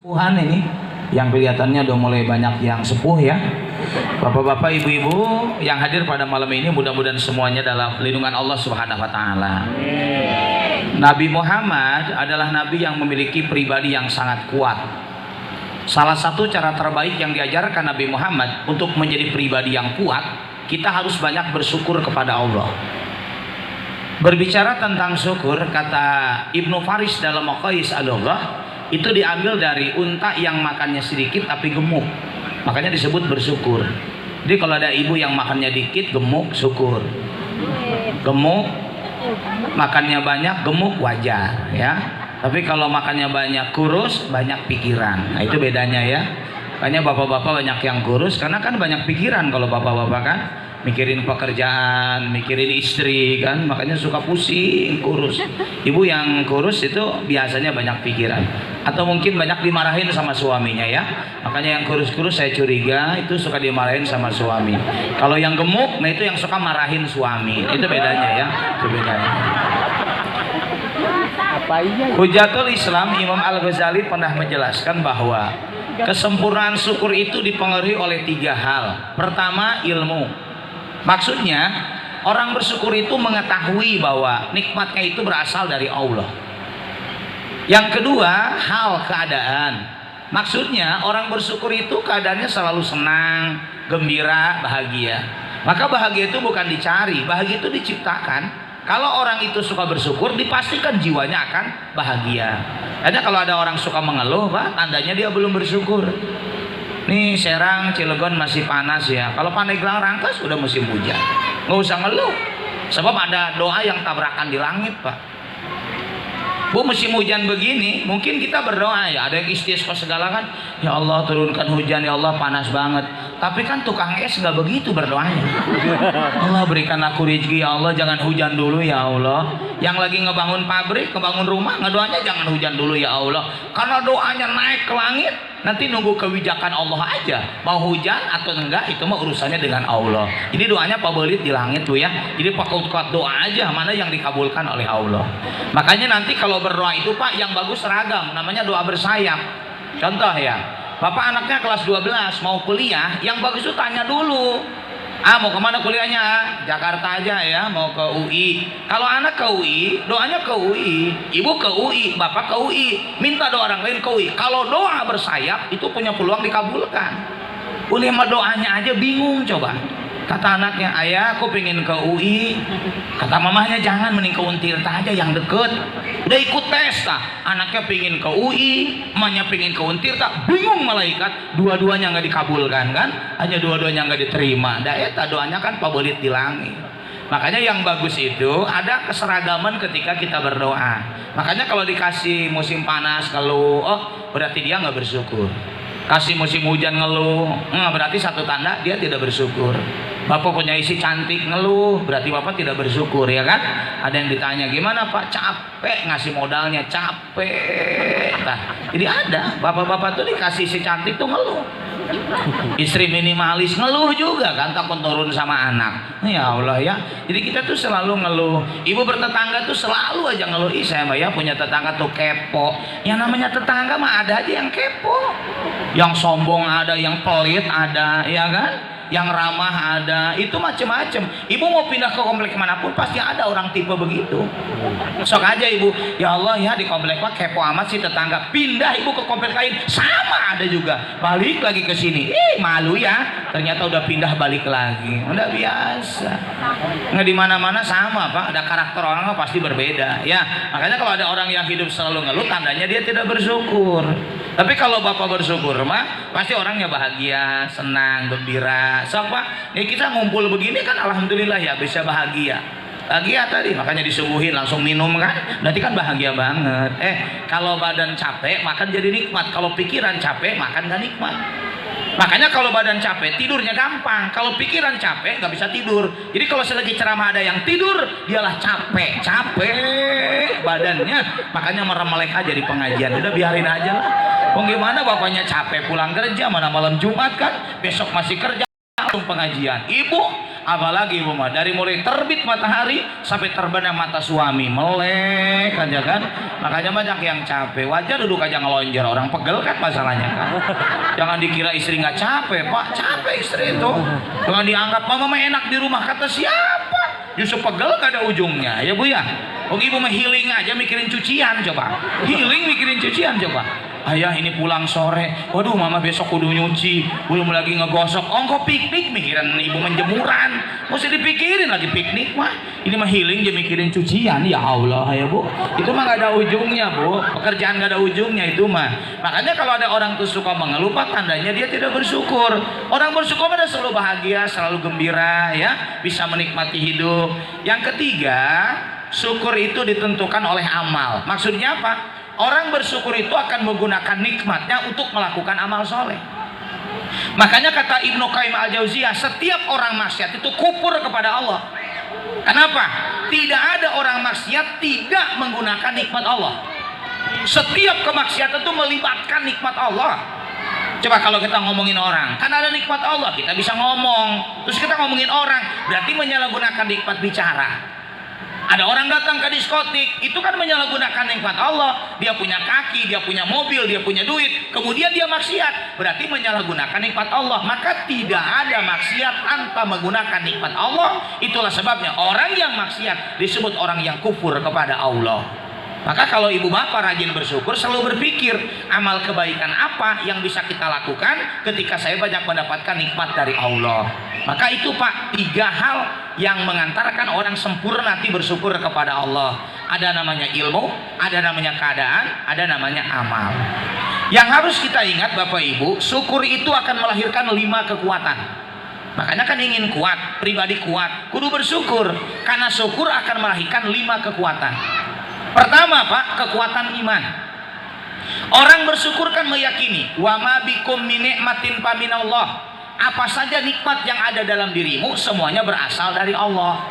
Tuhan ini yang kelihatannya udah mulai banyak yang sepuh ya. Bapak-bapak, ibu-ibu yang hadir pada malam ini, mudah-mudahan semuanya dalam lindungan Allah Subhanahu wa taala. Nabi Muhammad adalah nabi yang memiliki pribadi yang sangat kuat. Salah satu cara terbaik yang diajarkan Nabi Muhammad untuk menjadi pribadi yang kuat, kita harus banyak bersyukur kepada Allah. Berbicara tentang syukur, kata Ibnu Faris dalam Maqais al-Lughah, itu diambil dari unta yang makannya sedikit tapi gemuk, makanya disebut bersyukur. Jadi kalau ada ibu yang makannya dikit, gemuk, syukur. Gemuk, makannya banyak, gemuk, wajar ya. Tapi kalau makannya banyak, kurus, banyak pikiran. Nah itu bedanya ya. Makanya bapak-bapak banyak yang kurus karena kan banyak pikiran. Kalau bapak-bapak kan mikirin pekerjaan, mikirin istri kan, makanya suka pusing, kurus. Ibu yang kurus itu biasanya banyak pikiran, atau mungkin banyak dimarahin sama suaminya ya. Makanya yang kurus-kurus saya curiga itu suka dimarahin sama suami. Kalau yang gemuk, nah itu yang suka marahin suami. Itu bedanya ya, itu bedanya. Hujatul Islam Imam Al-Ghazali pernah menjelaskan bahwa kesempurnaan syukur itu dipengaruhi oleh 3 hal. Pertama, ilmu. Maksudnya orang bersyukur itu mengetahui bahwa nikmatnya itu berasal dari Allah. Yang kedua, hal keadaan. Maksudnya orang bersyukur itu keadaannya selalu senang, gembira, bahagia. Maka bahagia itu bukan dicari, bahagia itu diciptakan. Kalau orang itu suka bersyukur, dipastikan jiwanya akan bahagia. Karena kalau ada orang suka mengeluh, Pak, tandanya dia belum bersyukur. Nih Serang, Cilegon masih panas ya. Kalau Pandeglang, Rangkas udah musim hujan. Nggak usah ngeluh. Sebab ada doa yang tabrakan di langit, Pak. Bu, musim hujan begini, mungkin kita berdoa ya. Ada yang istisqa segala kan. Ya Allah turunkan hujan, ya Allah panas banget. Tapi kan tukang es nggak begitu berdoanya. Allah berikan aku rezeki ya Allah, jangan hujan dulu ya Allah. Yang lagi ngebangun pabrik, ngebangun rumah, ngedoanya jangan hujan dulu ya Allah. Karena doanya naik ke langit, nanti nunggu kebijakan Allah aja. Mau hujan atau enggak itu mah urusannya dengan Allah. Jadi doanya Pak Belit di langit tuh ya. Jadi kuat doa aja mana yang dikabulkan oleh Allah. Makanya nanti kalau berdoa itu Pak yang bagus seragam, namanya doa bersayap. Contoh ya, Bapak anaknya kelas 12 mau kuliah, yang bagus itu tanya dulu. Mau kemana kuliahnya? Jakarta aja ya, mau ke UI. Kalau anak ke UI, doanya ke UI. Ibu ke UI, bapak ke UI. Minta doa orang lain ke UI. Kalau doa bersayap, itu punya peluang dikabulkan. Boleh mah doanya aja bingung coba. Kata anaknya, ayah aku pengen ke UI. Kata mamahnya, jangan, mending ke Untirta aja yang deket. Udah ikut tes lah. Anaknya pengen ke UI, emaknya pengen ke Untirta. Bingung malaikat, dua-duanya nggak dikabulkan kan? Hanya dua-duanya nggak diterima. Daeta doanya kan Pak Belit di langit. Makanya yang bagus itu ada keseragaman ketika kita berdoa. Makanya kalau dikasih musim panas ngeluh, oh berarti dia nggak bersyukur. Kasih musim hujan ngeluh, berarti satu tanda dia tidak bersyukur. Bapak punya isi cantik ngeluh, berarti Bapak tidak bersyukur ya kan? Ada yang ditanya, gimana Pak? Capek ngasih modalnya, capek. Nah, jadi ada bapak-bapak tuh dikasih isi cantik tuh ngeluh. Istri minimalis ngeluh juga kan, takut turun sama anak. Ya Allah ya. Jadi kita tuh selalu ngeluh. Ibu bertetangga tuh selalu aja ngeluh. Ih saya mah ya punya tetangga tuh kepo. Yang namanya tetangga mah ada aja yang kepo. Yang sombong ada, yang pelit ada, ya kan? Yang ramah ada, itu macam-macam. Ibu mau pindah ke komplek manapun pasti ada orang tipe begitu. Sok aja ibu, ya Allah ya di komplek mah kepo amat sih tetangga. Pindah ibu ke komplek lain, sama ada juga. Balik lagi ke sini, malu ya. Ternyata udah pindah balik lagi, udah biasa. Nggak di mana-mana sama Pak. Ada karakter orang pasti berbeda. Ya makanya kalau ada orang yang hidup selalu ngeluh, tandanya dia tidak bersyukur. Tapi kalau Bapak bersyukur mah pasti orangnya bahagia, senang, gembira. So Pak, ya kita ngumpul begini kan alhamdulillah ya bisa bahagia. Bahagia tadi makanya disuguhin langsung minum kan. Berarti kan bahagia banget. Kalau badan capek makan jadi nikmat. Kalau pikiran capek makan gak nikmat. Makanya kalau badan capek tidurnya gampang. Kalau pikiran capek nggak bisa tidur. Jadi kalau selagi ceramah ada yang tidur, dialah capek badannya. Makanya merem melek aja di pengajian. Udah biarin aja lah. Gimana bapaknya capek pulang kerja, mana malam Jumat kan, besok masih kerja langsung pengajian. Ibu Apalagi ibu mah dari mulai terbit matahari sampai terbenam mata suami melek aja kan. Makanya banyak yang capek. Wajar duduk aja ngelonjor, orang pegel kan masalahnya kan. Jangan dikira istri nggak capek, Pak. Capek istri itu. Jangan dianggap mama mah enak di rumah, kata siapa? Justru pegel gak ada ujungnya ya Bu ya. Oh ibu mah healing aja mikirin cucian coba. Healing mikirin cucian coba. Ayah ini pulang sore, waduh mama besok kudu nyuci, belum lagi ngegosok, ongko piknik mikirin ibu menjemuran, mesti dipikirin lagi piknik mah. Ini mah healing dia mikirin cucian, ya Allah ya Bu. Itu mah gak ada ujungnya Bu, pekerjaan gak ada ujungnya itu mah. Makanya kalau ada orang tuh suka mengeluh, Pak, tandanya dia tidak bersyukur. Orang bersyukur pada selalu bahagia, selalu gembira ya, bisa menikmati hidup. Yang ketiga, syukur itu ditentukan oleh amal. Maksudnya apa? Orang bersyukur itu akan menggunakan nikmatnya untuk melakukan amal soleh. Makanya kata Ibnu Qayyim al-Jauziyah, setiap orang maksiat itu kufur kepada Allah. Kenapa? Tidak ada orang maksiat tidak menggunakan nikmat Allah. Setiap kemaksiatan itu melibatkan nikmat Allah. Coba kalau kita ngomongin orang, kan ada nikmat Allah, kita bisa ngomong. Terus kita ngomongin orang, berarti menyalahgunakan nikmat bicara. Ada orang datang ke diskotik, itu kan menyalahgunakan nikmat Allah. Dia punya kaki, dia punya mobil, dia punya duit, kemudian dia maksiat, berarti menyalahgunakan nikmat Allah. Maka tidak ada maksiat tanpa menggunakan nikmat Allah. Itulah sebabnya orang yang maksiat disebut orang yang kufur kepada Allah. Maka kalau ibu bapak rajin bersyukur, selalu berpikir amal kebaikan apa yang bisa kita lakukan ketika saya banyak mendapatkan nikmat dari Allah. Maka itu Pak, 3 hal yang mengantarkan orang sempurna nanti bersyukur kepada Allah. Ada namanya ilmu, ada namanya keadaan, ada namanya amal. Yang harus kita ingat Bapak Ibu, syukur itu akan melahirkan 5 kekuatan. Makanya kan ingin kuat, pribadi kuat, kudu bersyukur. Karena syukur akan melahirkan 5 kekuatan. Pertama Pak, kekuatan iman. Orang bersyukur kan meyakini wa ma bikum min nikmatin faminallah. Apa saja nikmat yang ada dalam dirimu semuanya berasal dari Allah.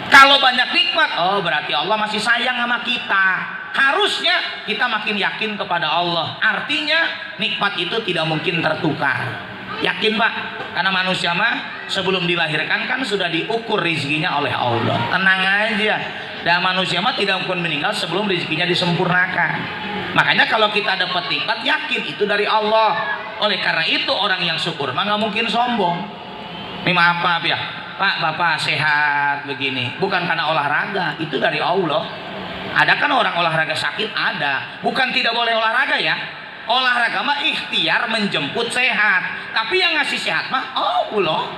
Kalau banyak nikmat, oh berarti Allah masih sayang sama kita. Harusnya kita makin yakin kepada Allah. Artinya nikmat itu tidak mungkin tertukar. Yakin Pak? Karena manusia mah sebelum dilahirkan kan sudah diukur rezekinya oleh Allah. Tenang aja. Dan manusia mah tidak mungkin meninggal sebelum rezekinya disempurnakan. Makanya kalau kita dapat nikmat, yakin itu dari Allah. Oleh karena itu orang yang syukur mah nggak mungkin sombong. Ini maaf ya, Pak, Bapak sehat begini, bukan karena olahraga, itu dari Allah. Ada kan orang olahraga sakit? Ada. Bukan tidak boleh olahraga ya. Olahraga mah ikhtiar menjemput sehat. Tapi yang ngasih sehat mah Allah.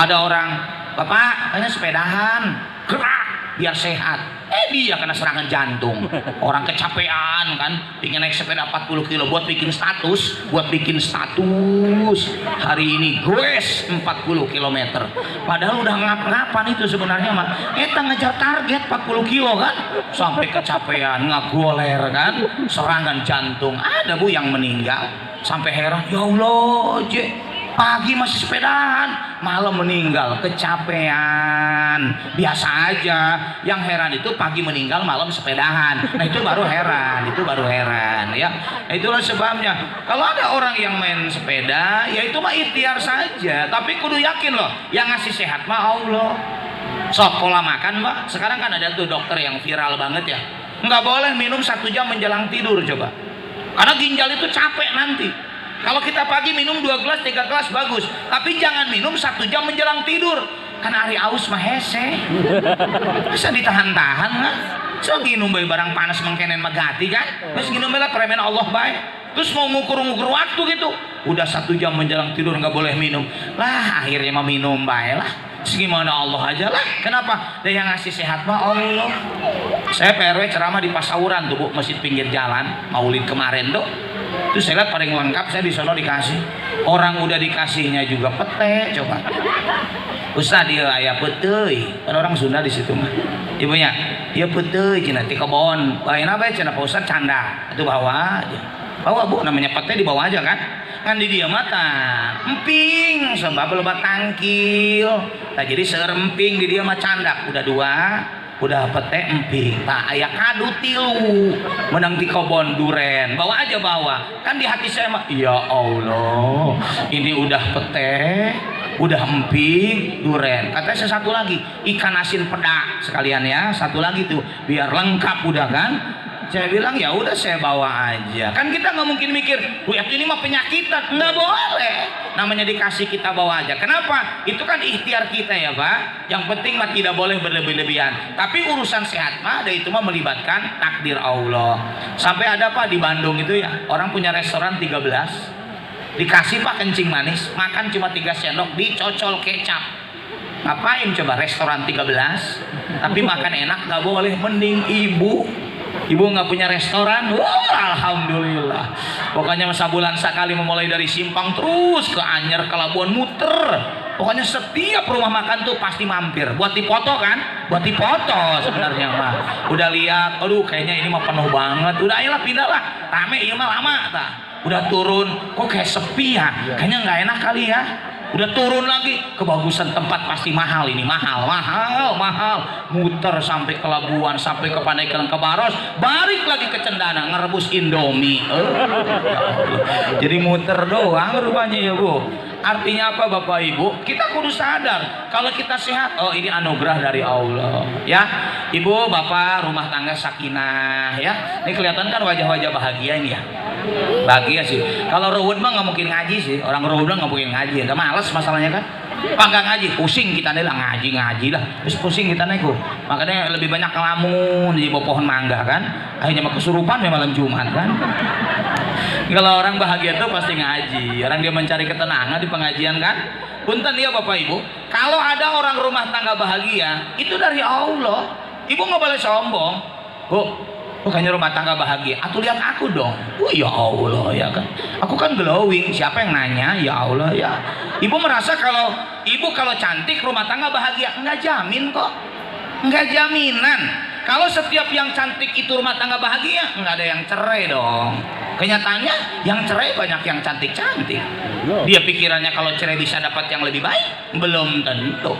Ada orang, Bapak, kayaknya sepedahan, gerak biar sehat. Dia kena serangan jantung. Orang kecapean kan, ingin naik sepeda 40 kilo buat bikin status, hari ini goes 40 km. Padahal udah ngap-ngapan itu sebenarnya mah. Kita ngejar target 40 kilo kan, sampai kecapean, ngagoler kan, serangan jantung. Ada Bu yang meninggal, sampai heran, ya Allah, pagi masih sepedaan, malam meninggal, kecapean. Biasa aja. Yang heran itu pagi meninggal, malam sepedahan. Nah itu baru heran, ya. Nah, itulah sebabnya. Kalau ada orang yang main sepeda, ya itu mah ikhtiar saja. Tapi kudu yakin loh, yang ngasih sehat mah Allah. Sok pola makan Mbak. Sekarang kan ada tuh dokter yang viral banget ya. Nggak boleh minum 1 jam menjelang tidur coba. Karena ginjal itu capek nanti. Kalau kita pagi minum 2 gelas, 3 gelas bagus. Tapi jangan minum 1 jam menjelang tidur. Karena hari aus mah hese. Bisa ditahan-tahan kan? So ginum bae barang panas mengkenen magati kan? Terus ginum bae lah premen Allah bae. Terus mau ngukur-ngukur waktu gitu. Udah 1 jam menjelang tidur nggak boleh minum. Lah akhirnya mah minum bae lah. Segimana Allah aja lah. Kenapa? Dia yang ngasih sehat mah Allah. Saya PRW ceramah di Pasauran tuh Bu, masjid pinggir jalan, Maulid kemarin tuh. Terus saya lihat paling lengkap, saya di sono dikasih. Orang udah dikasihnya juga pete, coba. Ustaz dia aya peteuy. Kan orang Sunda di situ mah. Ibunya, dia peteuy cenah ti kebon. Lain apa cenah Pak Ustaz canda. Itu bawa aja. Bawa Bu, namanya pete dibawa aja kan. Kan di dia mata emping sebab loba tangkil. Nah, jadi seremping di dia mah candak udah 2 udah pete emping tak aya kadu tilu menang di kebon duren, bawa aja bawa. Kan di hati saya mah ya Allah, ini udah pete, udah emping duren, katanya saya satu lagi ikan asin peda sekalian ya, satu lagi tuh biar lengkap udah kan. Saya bilang ya udah saya bawa aja. Kan kita nggak mungkin mikir, ini mah penyakitan, nggak boleh. Namanya dikasih kita bawa aja. Kenapa? Itu kan ikhtiar kita ya Pak. Yang penting mah tidak boleh berlebih-lebihan. Tapi urusan sehat mah ada itu mah melibatkan takdir Allah. Sampai ada Pak di Bandung itu ya, orang punya restoran 13, dikasih Pak kencing manis, makan cuma 3 sendok, dicocol kecap. Ngapain coba restoran 13 tapi makan enak nggak boleh? Mending ibu nggak punya restoran, alhamdulillah. Pokoknya masa bulan sekali memulai dari Simpang terus ke Anyer ke Labuan muter. Pokoknya setiap rumah makan tuh pasti mampir. Buat dipoto kan? Buat dipoto sebenarnya mah. Udah lihat, aduh kayaknya ini mah penuh banget. Udah ayolah pindah lah. Rame iya mah lama tak. Udah turun, kok kayak sepi ya? Kayaknya nggak enak kali ya. Udah turun lagi, kebagusan tempat pasti mahal ini, mahal, muter sampai ke Labuan, sampai ke Pandeglang, ke Baros, balik lagi ke Cendana ngerebus Indomie. Jadi muter doang rupanya ya Bu. Artinya apa Bapak Ibu? Kita kudu sadar kalau kita sehat, oh ini anugerah dari Allah ya. Ibu Bapak rumah tangga sakinah ya. Ini kelihatan kan wajah-wajah bahagia ini ya. Bahagia sih. Kalau ruwet mah nggak mungkin ngaji sih. Orang ruwet nggak mungkin ngaji. Nggak males masalahnya kan. Panggang ngaji, pusing kita nih lah ngaji lah. Terus pusing kita nih kok. Makanya lebih banyak ngelamun di bawah pohon mangga kan. Akhirnya mah kesurupan ya malam Jumat kan. Kalau orang bahagia tuh pasti ngaji. Orang dia mencari ketenangan di pengajian kan. Punten ya Bapak Ibu. Kalau ada orang rumah tangga bahagia, itu dari Allah. Ibu nggak boleh sombong. Bu, bukannya rumah tangga bahagia. Atuh lihat aku dong. Oh ya Allah ya kan. Aku kan glowing. Siapa yang nanya? Ya Allah ya. Ibu merasa kalau ibu kalau cantik rumah tangga bahagia, nggak jamin kok. Nggak jaminan. Kalau setiap yang cantik itu rumah tangga bahagia, nggak ada yang cerai dong. Kenyataannya yang cerai banyak yang cantik-cantik. Dia pikirannya kalau cerai bisa dapat yang lebih baik, belum tentu.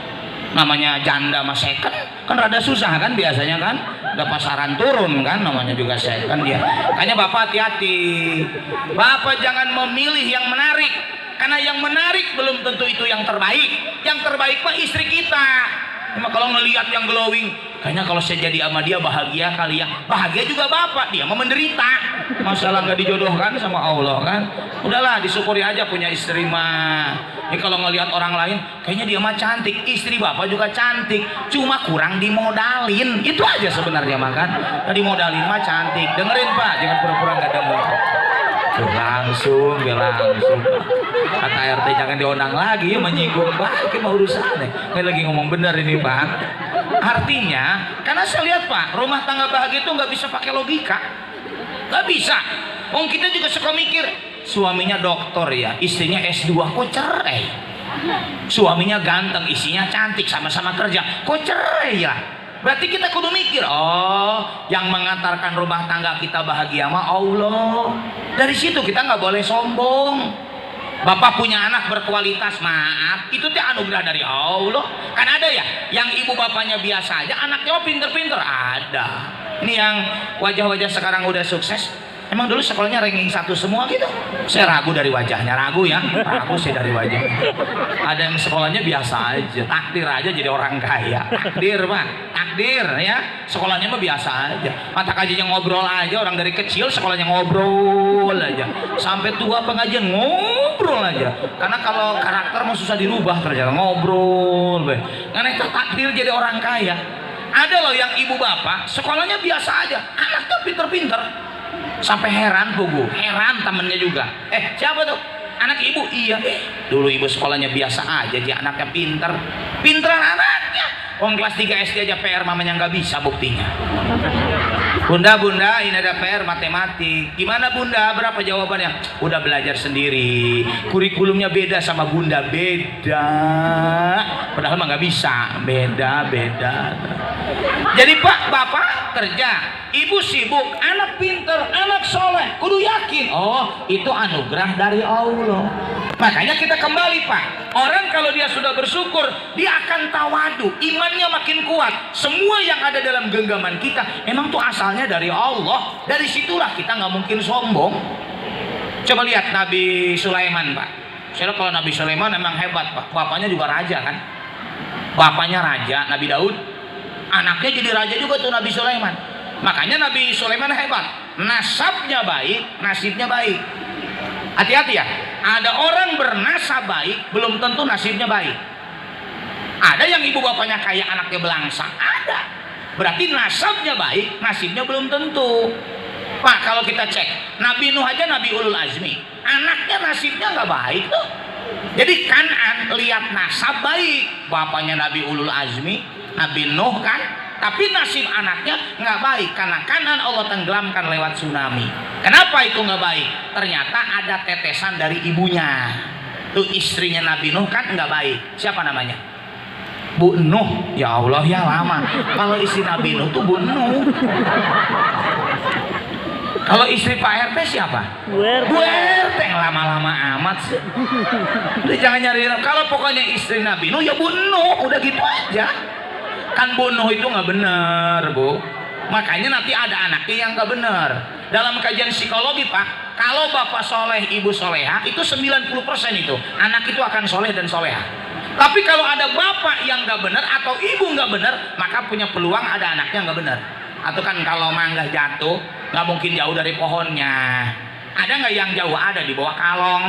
Namanya janda sama second kan rada susah kan biasanya kan. Udah pasaran turun kan, namanya juga second dia. Makanya Bapak hati-hati. Bapak jangan memilih yang menarik. Karena yang menarik belum tentu itu yang terbaik. Yang terbaik mah istri kita. Cuma kalau ngelihat yang glowing, kayaknya kalau saya jadi sama dia bahagia kali ya. Bahagia juga Bapak, dia mah menderita. Masalah nggak dijodohkan sama Allah kan. Udahlah disyukuri aja punya istri mah. Ini kalau ngelihat orang lain, kayaknya dia mah cantik. Istri Bapak juga cantik, cuma kurang dimodalin. Itu aja sebenarnya makan. Dimodalin mah cantik. Dengerin Pak, jangan pura-pura nggak denger. Langsung kata RT jangan diundang lagi menyinggung Pak, ini mau urusan nih. Ini lagi ngomong bener ini Pak. Artinya karena saya lihat Pak, rumah tangga bahagia itu nggak bisa pakai logika, nggak bisa. Kita juga suka mikir suaminya dokter ya, istrinya S2 kok cerai. Suaminya ganteng, istrinya cantik, sama-sama kerja kok cerai ya. Berarti kita kudu mikir, oh yang mengantarkan rumah tangga kita bahagia mah Allah. Dari situ kita nggak boleh sombong. Bapak punya anak berkualitas, maaf, itu tuh anugerah dari Allah. Kan ada ya, yang ibu bapaknya biasa aja, anaknya pinter-pinter, ada. Ini yang wajah-wajah sekarang udah sukses. Emang dulu sekolahnya ranking 1 semua gitu? Saya ragu dari wajahnya, ragu sih dari wajah. Ada yang sekolahnya biasa aja, takdir aja jadi orang kaya. Takdir Pak, takdir ya. Sekolahnya mah biasa aja. Mata kajiannya ngobrol aja, orang dari kecil sekolahnya ngobrol aja. Sampai tua pengajian ngobrol aja. Karena kalau karakter mah susah dirubah ternyata ngobrol. Karena itu takdir jadi orang kaya. Ada loh yang ibu bapak sekolahnya biasa aja, anaknya pinter-pinter. Sampai heran Bu, heran temennya juga. Siapa tuh? Anak ibu? Iya. Dulu ibu sekolahnya biasa aja, dia anaknya pinter. Pinteran anaknya. Kelas 3 SD aja PR mamanya nggak bisa buktinya. Bunda, ini ada PR matematik. Gimana Bunda? Berapa jawabannya? Udah belajar sendiri. Kurikulumnya beda sama Bunda, beda. Padahal mah nggak bisa, beda. Jadi Pak, Bapak kerja, ibu sibuk, anak pinter, anak soleh, kudu yakin. Oh, itu anugerah dari Allah. Makanya kita kembali Pak, orang kalau dia sudah bersyukur, dia akan tawadu, imannya makin kuat. Semua yang ada dalam genggaman kita emang tuh asalnya dari Allah. Dari situlah kita nggak mungkin sombong. Coba lihat Nabi Sulaiman Pak. Saya kalau Nabi Sulaiman emang hebat Pak, bapaknya juga raja kan. Bapaknya raja, Nabi Daud, anaknya jadi raja juga tuh Nabi Sulaiman. Makanya Nabi Sulaiman hebat, nasabnya baik, nasibnya baik. Hati-hati ya, ada orang bernasab baik belum tentu nasibnya baik. Ada yang ibu bapaknya kaya anaknya belangsa, ada. Berarti nasabnya baik, nasibnya belum tentu. Pak, kalau kita cek Nabi Nuh aja Nabi Ulul Azmi, anaknya nasibnya nggak baik tuh. Jadi Kan'an lihat nasab baik, bapaknya Nabi Ulul Azmi, Nabi Nuh kan, tapi nasib anaknya nggak baik karena Kan'an Allah tenggelamkan lewat tsunami. Kenapa itu nggak baik? Ternyata ada tetesan dari ibunya. Tuh istrinya Nabi Nuh kan nggak baik. Siapa namanya? Bu Nuh. Ya Allah ya lama. Kalau istri Nabi Nuh tuh Bu Nuh. Kalau istri Pak RT siapa? Bu RT. Yang lama-lama amat sih. Udah jangan nyari. Kalau pokoknya istri Nabi Nuh ya Bu Nuh. Udah gitu aja. Kan bunuh itu nggak benar Bu, makanya nanti ada anaknya yang nggak benar. Dalam kajian psikologi Pak, kalau bapak soleh ibu soleha itu 90% itu anak itu akan soleh dan soleha. Tapi kalau ada bapak yang nggak benar atau ibu nggak benar, maka punya peluang ada anaknya nggak benar. Atau kan kalau mangga jatuh nggak mungkin jauh dari pohonnya. Ada nggak yang jauh? Ada di bawah kalong.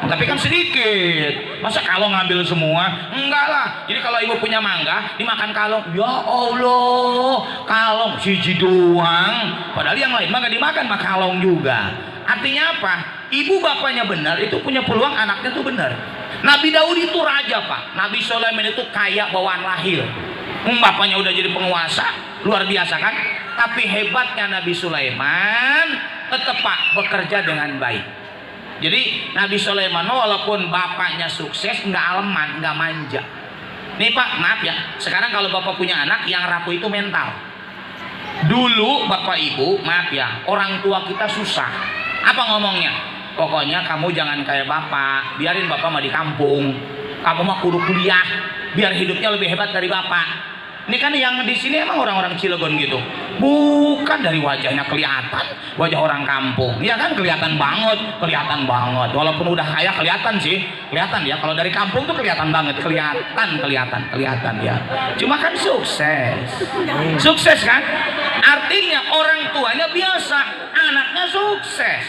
Tapi kan sedikit. Masa kalong ngambil semua? Enggak lah. Jadi kalau ibu punya mangga dimakan kalong, ya Allah, kalong siji doang. Padahal yang lain mangga dimakan mah kalong juga. Artinya apa? Ibu bapaknya benar itu punya peluang anaknya tuh benar. Nabi Daud itu raja Pak. Nabi Sulaiman itu kaya bawaan lahir. Bapaknya udah jadi penguasa, luar biasa kan? Tapi hebatnya Nabi Sulaiman tetap Pak bekerja dengan baik. Jadi Nabi Sulaiman walaupun bapaknya sukses nggak aleman, nggak manja. Nih Pak, maaf ya. Sekarang kalau bapak punya anak yang rapuh itu mental. Dulu bapak ibu, maaf ya, orang tua kita susah. Apa ngomongnya? Pokoknya kamu jangan kayak bapak, biarin bapak mah di kampung. Kamu mah kudu kuliah, biar hidupnya lebih hebat dari bapak. Ini kan yang di sini emang orang-orang Cilegon gitu. Bukan dari wajahnya kelihatan, wajah orang kampung. Ya kan kelihatan banget, kelihatan banget. Walaupun udah kaya kelihatan sih, kelihatan ya. Kalau dari kampung tuh kelihatan banget, kelihatan ya. Cuma kan sukses, sukses kan? Artinya orang tuanya biasa, anaknya sukses.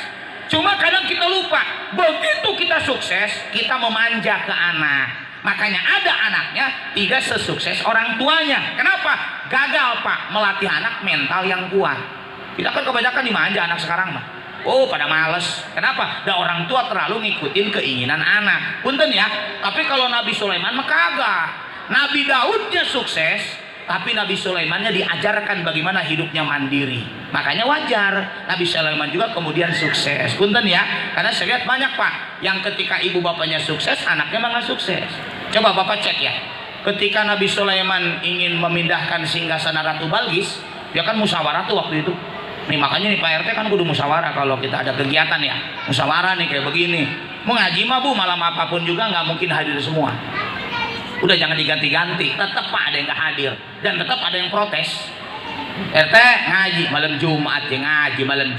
Cuma kadang kita lupa, begitu kita sukses, kita memanja ke anak. Makanya ada anaknya tidak sesukses orang tuanya. Kenapa? Gagal Pak melatih anak mental yang kuat. Kita kan kebanyakan dimanja anak sekarang mah. Oh pada males. Kenapa? Dan orang tua terlalu ngikutin keinginan anak. Punten ya. Tapi kalau Nabi Sulaiman mah kagak. Nabi Daudnya sukses, tapi Nabi Sulaimannya diajarkan bagaimana hidupnya mandiri. Makanya wajar Nabi Sulaiman juga kemudian sukses. Punten ya. Karena saya lihat banyak Pak yang ketika ibu bapaknya sukses, anaknya malah sukses. Coba bapak cek ya, ketika Nabi Sulaiman ingin memindahkan singgasana Ratu Balqis, dia kan musyawarah tuh waktu itu. Nih makanya nih Pak RT kan kudu musyawarah kalau kita ada kegiatan ya, musyawarah nih kayak begini. Mau ngaji mah Bu, malam apapun juga nggak mungkin hadir semua. Udah jangan diganti-ganti, tetap Pak ada yang nggak hadir dan tetap ada yang protes. RT ngaji malam Jumat ya, ngaji malam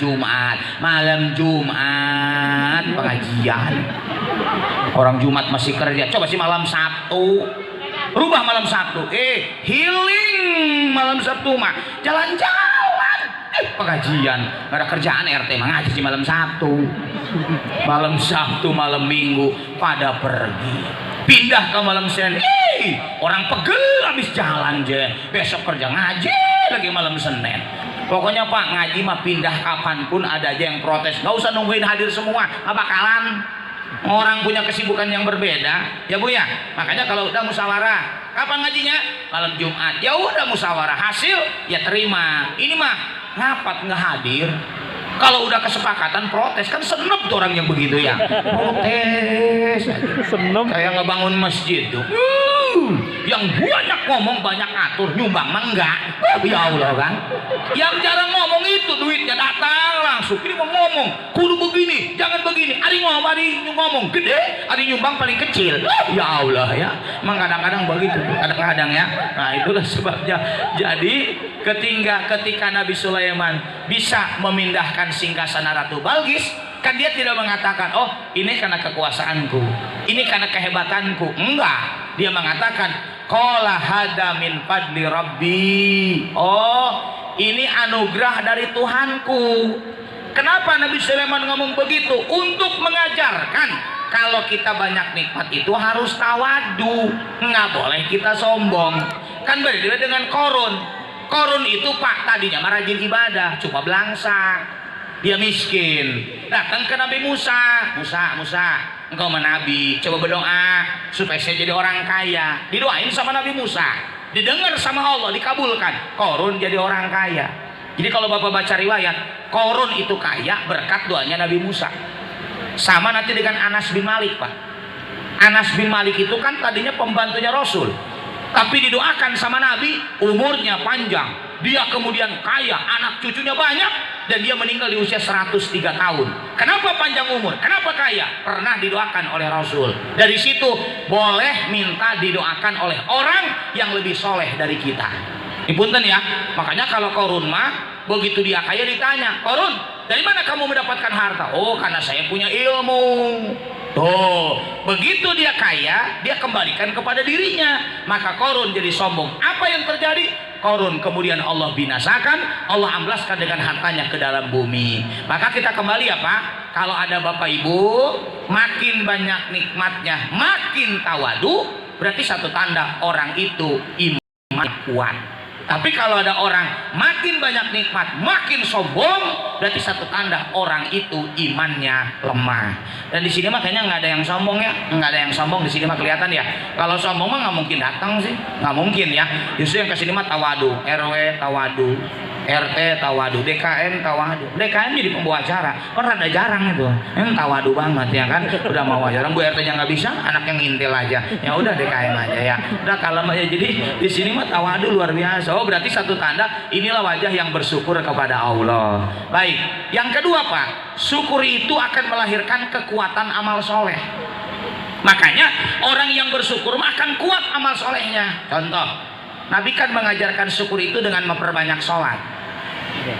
Jumat pengajian. Orang Jumat masih kerja, coba sih malam Sabtu, rubah malam Sabtu. Healing malam Sabtu mah jalan-jalan. Pengajian, gak ada kerjaan RT mah ngaji sih malam Sabtu. Malam Sabtu, malam Minggu pada pergi. Pindah ke malam Senin, orang pegel habis jalan je. Besok kerja ngaji lagi malam Senin. Pokoknya Pak ngaji mah pindah kapanpun ada aja yang protes. Gak usah nungguin hadir semua, gak bakalan. Orang punya kesibukan yang berbeda, ya Bu ya. Makanya kalau udah musyawarah, kapan ngajinya? Malam Jumat. Ya udah musyawarah, hasil ya terima. Ini mah rapat nggak hadir. Kalau udah kesepakatan protes kan senep tuh orang yang begitu ya. Protes. Senep. Kayak ngebangun masjid tuh. yang banyak ngomong banyak atur, nyumbang mah enggak. Ya Allah kan. Yang jarang ngomong itu duitnya datang langsung. Ini mau ngomong, kudu begini, jangan begini. Ari ngomong gede, ari nyumbang paling kecil. Ya Allah ya. Emang kadang-kadang begitu, kadang-kadang ya. Nah itulah sebabnya. Jadi ketika Nabi Sulaiman bisa memindahkan singgasana Ratu Balqis, kan dia tidak mengatakan, oh ini karena kekuasaanku, ini karena kehebatanku. Enggak, dia mengatakan qala hada min fadli rabbi. Oh ini anugerah dari Tuhanku. Kenapa Nabi Sulaiman ngomong begitu? Untuk mengajarkan kalau kita banyak nikmat itu harus tawadu, nggak boleh kita sombong. Kan berbeda dengan Korun. Korun itu pak tadinya rajin ibadah, cuma belangsa, dia miskin, datang ke Nabi Musa, engkau menabi, coba berdoa supaya saya jadi orang kaya. Didoain sama Nabi Musa, didengar sama Allah, dikabulkan. Korun jadi orang kaya. Jadi kalau bapak baca riwayat, Korun itu kaya berkat doanya Nabi Musa. Sama nanti dengan Anas bin Malik pak. Anas bin Malik itu kan tadinya pembantunya Rasul, tapi didoakan sama Nabi, umurnya panjang, dia kemudian kaya, anak cucunya banyak, dan dia meninggal di usia 103 tahun. Kenapa panjang umur? Kenapa kaya? Pernah didoakan oleh Rasul. Dari situ boleh minta didoakan oleh orang yang lebih soleh dari kita. Punten ya. Makanya kalau Korun mah begitu dia kaya ditanya, Korun dari mana kamu mendapatkan harta? Oh karena saya punya ilmu. Tuh, begitu dia kaya, dia kembalikan kepada dirinya. Maka Korun jadi sombong. Apa yang terjadi? Korun kemudian Allah binasakan, Allah amblaskan dengan hartanya ke dalam bumi. Maka kita kembali ya Pak, kalau ada Bapak Ibu makin banyak nikmatnya, makin tawadu, berarti satu tanda orang itu iman kuat. Tapi kalau ada orang makin banyak nikmat, makin sombong, berarti satu tanda orang itu imannya lemah. Dan di sini mah kayaknya nggak ada yang sombong ya, nggak ada yang sombong di sini mah kelihatan ya. Kalau sombong mah nggak mungkin datang sih, nggak mungkin ya. Justru yang kesini mah tawadu, RW tawadu, RT tawadu, DKM tawadu. DKM jadi pembawa acara, kan rada jarang itu. Tawadu banget ya kan. Udah mau ajaran, Bu RT-nya nggak bisa, anak yang ngintil aja. Ya udah DKM aja ya. Udah kalem aja. Jadi di sini mah tawadu luar biasa. Oh berarti satu tanda inilah wajah yang bersyukur kepada Allah. Baik. Yang kedua Pak, syukur itu akan melahirkan kekuatan amal soleh. Makanya orang yang bersyukur mah akan kuat amal solehnya. Contoh, Nabi kan mengajarkan syukur itu dengan memperbanyak sholat.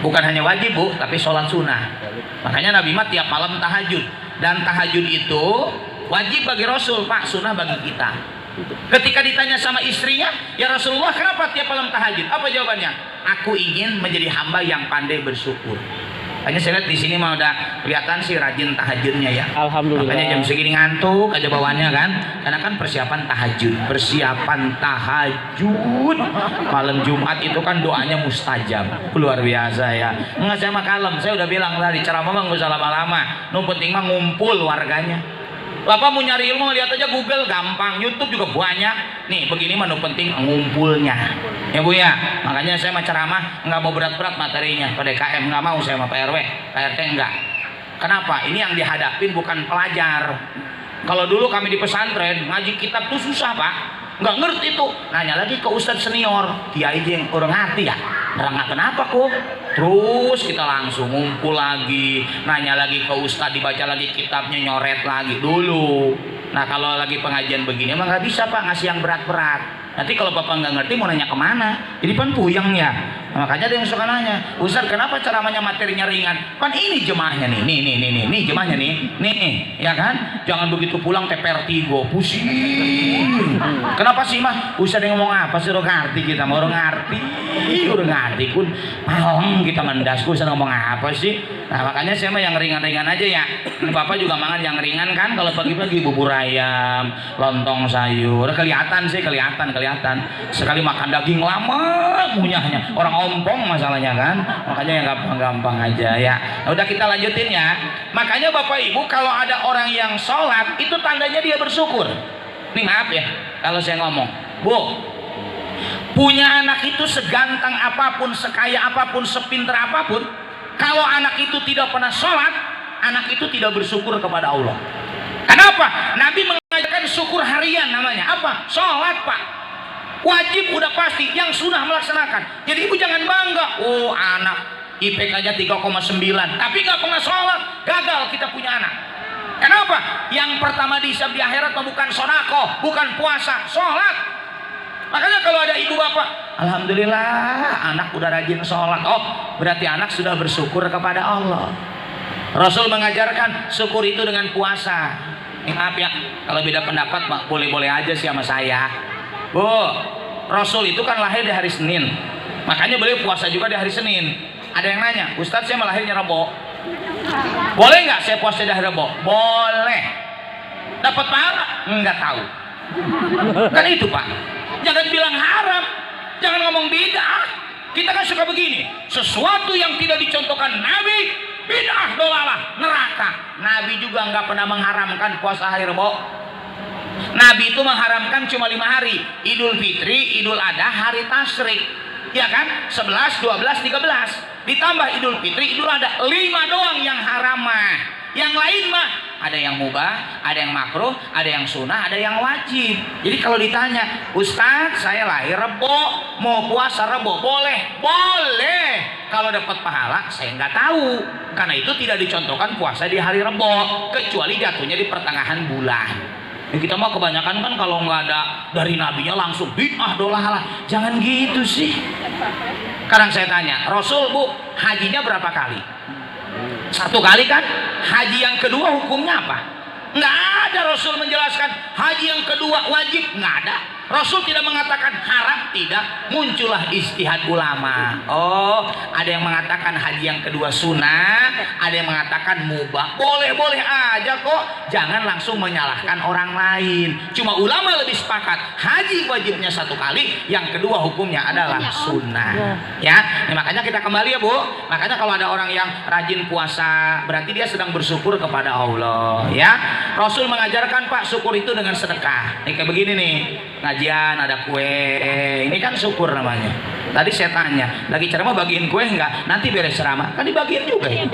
Bukan hanya wajib Bu, tapi sholat sunnah. Makanya Nabi mah tiap malam tahajud. Dan tahajud itu wajib bagi Rasul Pak, sunnah bagi kita. Ketika ditanya sama istrinya, ya Rasulullah kenapa tiap malam tahajud? Apa jawabannya? Aku ingin menjadi hamba yang pandai bersyukur. Hanya saya lihat di sini mah udah kelihatan sih rajin tahajudnya ya. Alhamdulillah. Makanya jam segini ngantuk aja bawaannya kan. Karena kan persiapan tahajud. Malam Jumat itu kan doanya mustajab. Luar biasa ya. Enggak saya mah kalem. Saya udah bilang tadi ceramah mah nggak usah lama-lama. Nu penting mah ngumpul warganya. Bapak mau nyari ilmu lihat aja Google gampang, YouTube juga banyak. Nih begini mah penting ngumpulnya. Ya Bu ya. Makanya saya mah ceramah nggak mau berat-berat materinya. Pada KM nggak mau saya sama Pak RW, Pak RT enggak. Kenapa? Ini yang dihadapin bukan pelajar. Kalau dulu kami di pesantren ngaji kitab tuh susah Pak. Nggak ngerti tuh. Nanya lagi ke ustadz senior, kiai yang orang ngerti ya. Nggak kenapa kok. Terus kita langsung ngumpul lagi, nanya lagi ke ustadz, dibaca lagi kitabnya, nyoret lagi dulu. Nah kalau lagi pengajian begini emang nggak bisa Pak ngasih yang berat-berat. Nanti kalau Bapak nggak ngerti mau nanya kemana? Jadi kan puyeng ya. Nah, makanya ada yang suka nanya, Ustaz kenapa ceramahnya materinya ringan? Kan ini jemaahnya nih, nih jemaahnya nih, ya kan? Jangan begitu pulang TPR3, pusing. Kenapa sih mah? Ustaz yang ngomong apa sih? Orang ngerti kita, mau orang ngerti pun malam kita mendasku Ustaz ngomong apa sih? Nah makanya saya mah yang ringan-ringan aja ya. Bapak juga makan yang ringan kan? Kalau pagi-pagi bubur ayam, lontong sayur, kelihatan sih, kelihatan. Sekali makan daging lama munyahnya, orang ompong masalahnya kan. Makanya yang gampang-gampang aja ya. Nah, udah kita lanjutin ya. Makanya Bapak Ibu kalau ada orang yang sholat itu tandanya dia bersyukur. Nih maaf ya kalau saya ngomong, Bu, punya anak itu seganteng apapun, sekaya apapun, sepinter apapun, kalau anak itu tidak pernah sholat, anak itu tidak bersyukur kepada Allah. Kenapa? Nabi mengajarkan syukur harian namanya. Apa? Sholat Pak. Wajib udah pasti, yang sunnah melaksanakan. Jadi ibu jangan bangga, oh anak IPK-nya 3,9 tapi nggak pernah sholat, gagal kita punya anak. Kenapa? Yang pertama dihisab di akhirat bukan sodako, bukan puasa, sholat. Makanya kalau ada ibu bapak, alhamdulillah anak udah rajin sholat, oh berarti anak sudah bersyukur kepada Allah. Rasul mengajarkan syukur itu dengan puasa. Maaf ya, kalau beda pendapat boleh-boleh aja sih sama saya. Bu, Rasul itu kan lahir di hari Senin, makanya beliau puasa juga di hari Senin. Ada yang nanya, Ustadz saya melahirnya Rebo, boleh nggak saya puasa di hari Rebo? Boleh. Dapat pahala? Nggak tahu. Kan itu Pak, jangan bilang haram, jangan ngomong bid'ah. Kita kan suka begini, sesuatu yang tidak dicontohkan Nabi, bid'ah, dolalah, neraka. Nabi juga nggak pernah mengharamkan puasa hari Rebo. Nabi itu mengharamkan cuma 5 hari, Idul Fitri, Idul Adha, hari Tasyrik, ya kan? 11, 12, 13, ditambah Idul Fitri, Idul Adha, 5 doang yang haram mah. Yang lain mah ada yang mubah, ada yang makruh, ada yang sunnah, ada yang wajib. Jadi kalau ditanya, Ustadz saya lahir Rebo, mau puasa Rebo, boleh? Boleh. Kalau dapat pahala saya nggak tahu, karena itu tidak dicontohkan puasa di hari Rebo, kecuali jatuhnya di pertengahan bulan. Ya, kita mau kebanyakan kan kalau nggak ada dari nabinya langsung bid'ah dolalah. Jangan gitu sih. Sekarang saya tanya, Rasul Bu hajinya berapa kali? 1 kali kan? Haji yang kedua hukumnya apa? Nggak ada Rasul menjelaskan haji yang kedua wajib, nggak ada. Rasul tidak mengatakan haram, tidak. Muncullah ijtihad ulama. Oh, ada yang mengatakan haji yang kedua sunnah, ada yang mengatakan mubah. Boleh-boleh aja kok. Jangan langsung menyalahkan orang lain. Cuma ulama lebih sepakat haji wajibnya 1 kali, yang kedua hukumnya adalah sunnah. Ya, nah, makanya kita kembali ya Bu. Makanya kalau ada orang yang rajin puasa, berarti dia sedang bersyukur kepada Allah. Ya, Rasul mengajarkan Pak syukur itu dengan sedekah. Ini kayak begini nih. Ngajian ada kue, ini kan syukur namanya. Tadi saya tanya, lagi ceramah bagiin kue enggak? Nanti beres ceramah kan dibagiin juga ya.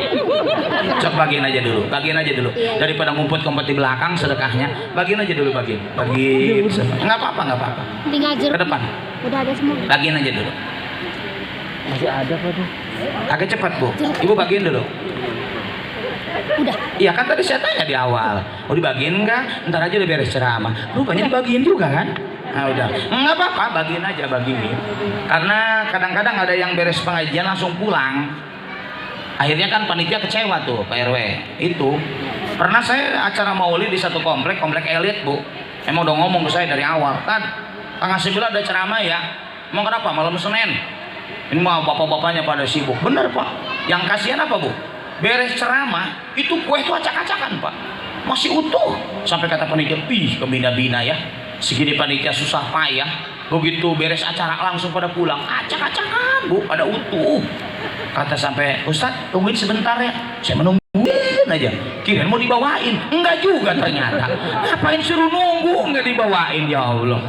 Cok bagiin aja dulu, daripada ngumpet-ngumpet di belakang sedekahnya, bagiin aja dulu, bagiin. Nggak apa-apa. Ke depan. Udah ada semua. Bagiin aja dulu. Masih ada Pak tuh. Agak cepat Bu, Ibu bagiin dulu. Udah. Iya kan tadi saya tanya di awal, mau dibagiin enggak? Ntar aja udah beres ceramah. Rupanya dibagiin juga kan? Nah udah, nggak apa-apa, bagiin aja, bagiin. Karena kadang-kadang ada yang beres pengajian langsung pulang. Akhirnya kan panitia kecewa tuh Pak RW. Itu pernah saya acara maulid di satu komplek elit Bu. Emang udah ngomong ke saya dari awal kan, Kang Asep bilang ada ceramah ya. Mau kenapa? Malam Senin. Ini mah bapak-bapaknya pada sibuk. Bener Pak. Yang kasihan apa Bu? Beres ceramah itu kue itu acak-acakan Pak, masih utuh. Sampai kata panitia, ke bina-bina ya, segini panitia susah payah. Begitu beres acara langsung pada pulang, acak-acakan Bu, pada utuh. Kata sampai Ustadz tungguin sebentar ya, saya menungguin aja. Kirain mau dibawain, enggak juga ternyata. Ngapain suruh nunggu enggak dibawain, ya Allah.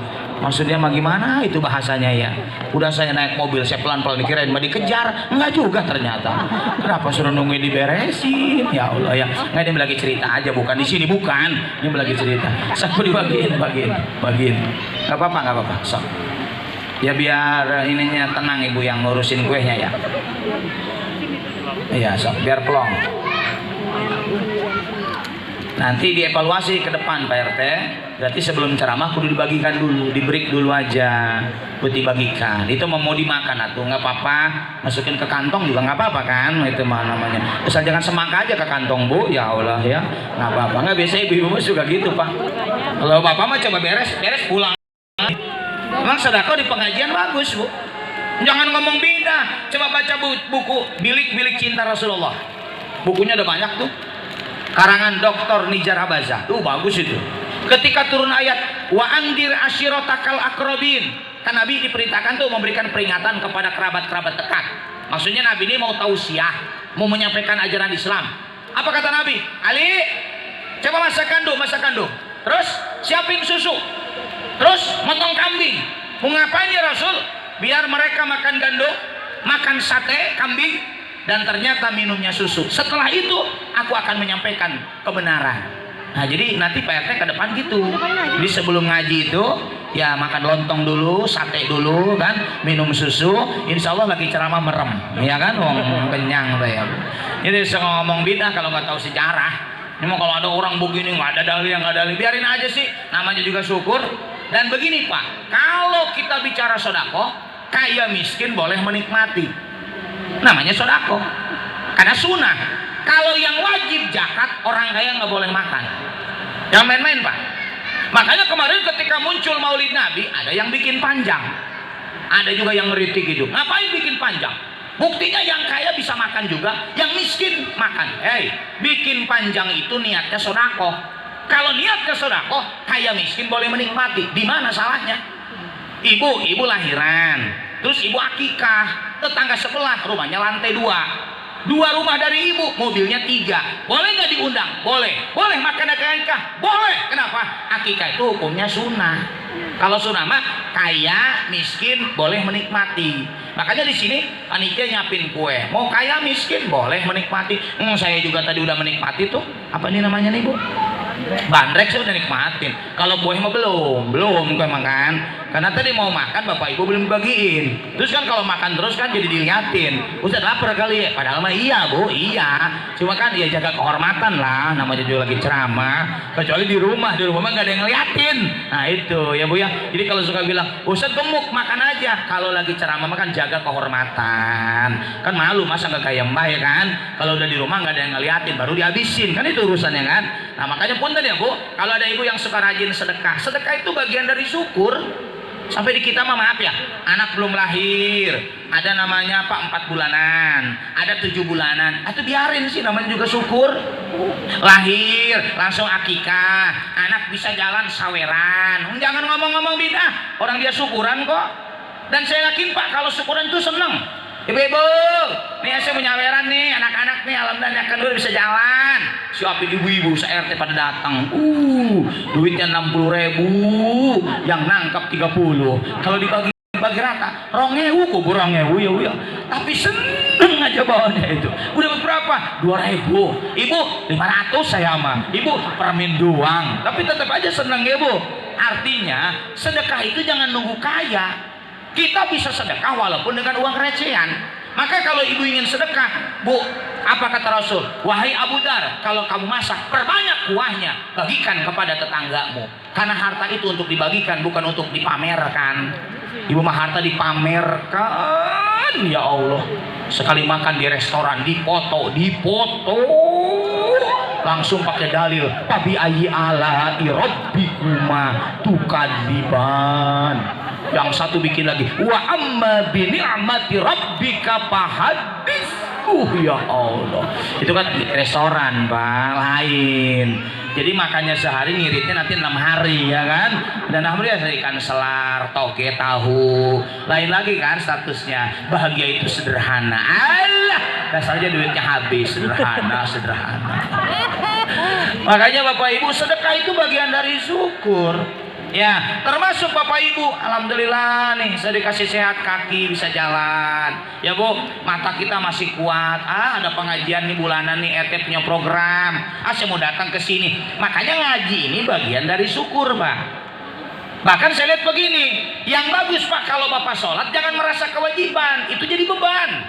Maksudnya mah gimana itu bahasanya ya? Udah saya naik mobil, saya pelan-pelan dikirain mau dikejar, enggak juga ternyata. Kenapa suruh nungguin diberesin? Ya Allah ya. Nggak, dia lagi cerita aja, bukan di sini, bukan. Ini lagi cerita. Sampai dibagiin. Nggak apa-apa. So. Ya biar ininya tenang Ibu yang ngurusin kuenya ya. Iya, so. Biar plong. Nanti dievaluasi ke depan Pak RT. Berarti sebelum ceramah kudu dibagikan dulu, di-break dulu aja, buat dibagikan. Itu mau dimakan atau nggak apa-apa, masukin ke kantong juga nggak apa-apa kan, itu mah namanya. Asal jangan semangka aja ke kantong Bu, ya Allah ya, nggak apa-apa. Nggak, biasa ibu-ibu juga gitu Pak. Kalau bapak mah coba beres pulang. Memang sedekah di pengajian bagus Bu. Jangan ngomong beda, coba baca buku Bilik-Bilik Cinta Rasulullah. Bukunya ada banyak tuh. Karangan Dr. Nijar Abaza, tuh bagus itu. Ketika turun ayat wa andir ashiratakal akrobin, kan Nabi diperintahkan tuh memberikan peringatan kepada kerabat-kerabat dekat. Maksudnya Nabi ini mau tausiah, mau menyampaikan ajaran Islam. Apa kata Nabi? Ali, coba masak kandung. Terus siapin susu. Terus motong kambing. Mau ngapain ya Rasul? Biar mereka makan gandum, makan sate kambing, dan ternyata minumnya susu. Setelah itu aku akan menyampaikan kebenaran. Nah jadi nanti Pak RT ke depan gitu. Jadi sebelum ngaji itu ya makan lontong dulu, sate dulu kan, minum susu, insya Allah lagi ceramah merem, ya kan, wong kenyang tuh ya. Ini ngomong bid'ah kalau nggak tahu sejarah. Ini mau kalau ada orang begini nggak ada dalil yang nggak dalil, biarin aja sih, namanya juga syukur. Dan begini Pak, kalau kita bicara sodako, kaya miskin boleh menikmati, namanya sodako, karena sunnah. Kalau yang wajib zakat, orang kaya nggak boleh makan, jangan main-main Pak. Makanya kemarin ketika muncul Maulid Nabi, ada yang bikin panjang, ada juga yang ngeritik itu. Ngapain bikin panjang? Buktinya yang kaya bisa makan juga, yang miskin makan. Hei, bikin panjang itu niatnya sodako. Kalau niatnya sodako, kaya miskin boleh menikmati. Di mana salahnya? Ibu lahiran, terus ibu akikah, tetangga sebelah rumahnya lantai 2. 2 rumah dari ibu, mobilnya 3. Boleh nggak diundang? Boleh. Boleh makan akikah? Boleh. Kenapa? Akikah itu hukumnya sunnah. Kalau sunnah mah kaya miskin boleh menikmati. Makanya di sini panitia nyiapin kue. Mau kaya miskin boleh menikmati. Saya juga tadi udah menikmati tuh. Apa ini namanya nih Bu? Bandrek saya udah nikmatin. Kalau kue mah belum kue makan. Karena tadi mau makan bapak ibu belum bagiin. Terus kan kalau makan terus kan jadi dilihatin. Ustaz lapar kali ya. Padahal mah iya Bu, iya. Cuma kan ya jaga kehormatan lah. Namanya juga lagi ceramah. Kecuali di rumah mah nggak ada yang ngeliatin. Nah itu ya Bu ya. Jadi kalau suka bilang Ustaz gemuk makan aja. Kalau lagi ceramah mah kan jaga kehormatan. Kan malu masa nggak kayak Mbah ya kan. Kalau udah di rumah nggak ada yang ngeliatin baru dihabisin. Kan itu urusannya kan. Nah makanya punten ya Bu. Kalau ada ibu yang suka rajin sedekah. Sedekah itu bagian dari syukur. Sampai di kita mah maaf ya, anak belum lahir, ada namanya Pak 4 bulanan, ada 7 bulanan, itu biarin sih, namanya juga syukur. Lahir langsung akikah, anak bisa jalan saweran, jangan ngomong-ngomong bid'ah, orang dia syukuran kok. Dan saya yakin Pak kalau syukuran itu seneng. Ibu-ibu, nih saya menyaweran nih, anak-anak nih, alhamdulillah kan udah bisa jalan. Siapin ibu-ibu se-RT pada datang. Duitnya 60.000, yang nangkap 30. Kalau dibagi rata, 2.000 kubur 2.000 ya. Tapi seneng aja bawanya itu. Udah berapa? 2.000. Ibu 500 saya mah. Ibu permin doang. Tapi tetap aja seneng ya Bu. Artinya sedekah itu jangan nunggu kaya. Kita bisa sedekah walaupun dengan uang recehan. Maka kalau ibu ingin sedekah, Bu, apa kata Rasul? Wahai Abu Dar, kalau kamu masak, perbanyak kuahnya, bagikan kepada tetanggamu. Karena harta itu untuk dibagikan, bukan untuk dipamerkan. Ibu mah harta dipamerkan, ya Allah. Sekali makan di restoran, dipoto. Langsung pakai dalil, Pabi ayyi ala rabbikuma tukadziban. Yang satu bikin lagi, wa amma bi ni'mati rabbika fahaddits. Ya Allah. Itu kan restoran, Pak, lain. Jadi makannya sehari, ngiritnya nanti 6 hari ya kan. Dan alhamdulillah ikan selar, toge, tahu. Lain lagi kan statusnya. Bahagia itu sederhana. Allah, dasarnya duitnya habis, sederhana. Makanya Bapak Ibu, sedekah itu bagian dari syukur. Ya, termasuk Bapak Ibu, alhamdulillah nih saya dikasih sehat kaki bisa jalan. Ya Bu, mata kita masih kuat. Ada pengajian nih bulanan nih, ET punya program. Saya mau datang ke sini. Makanya ngaji ini bagian dari syukur, Pak. Bahkan saya lihat begini, yang bagus Pak kalau Bapak sholat jangan merasa kewajiban, itu jadi beban.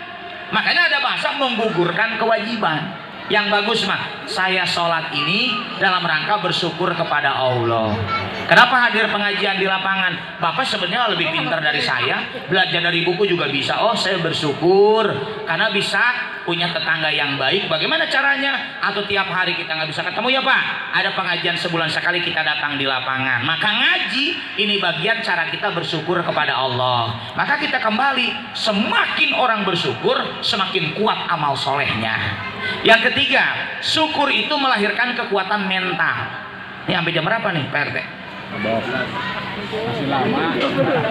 Makanya ada bahasa menggugurkan kewajiban. Yang bagus mah, saya sholat ini dalam rangka bersyukur kepada Allah. Kenapa hadir pengajian di lapangan? Bapak sebenarnya lebih pintar dari saya, belajar dari buku juga bisa. Oh, saya bersyukur karena bisa punya tetangga yang baik. Bagaimana caranya? Atau tiap hari kita nggak bisa ketemu ya Pak? Ada pengajian sebulan sekali kita datang di lapangan. Maka ngaji ini bagian cara kita bersyukur kepada Allah. Maka kita kembali, semakin orang bersyukur, semakin kuat amal solehnya. Yang ketiga, syukur itu melahirkan kekuatan mental. Ini sampai jam berapa nih Pak RT? Masih lama.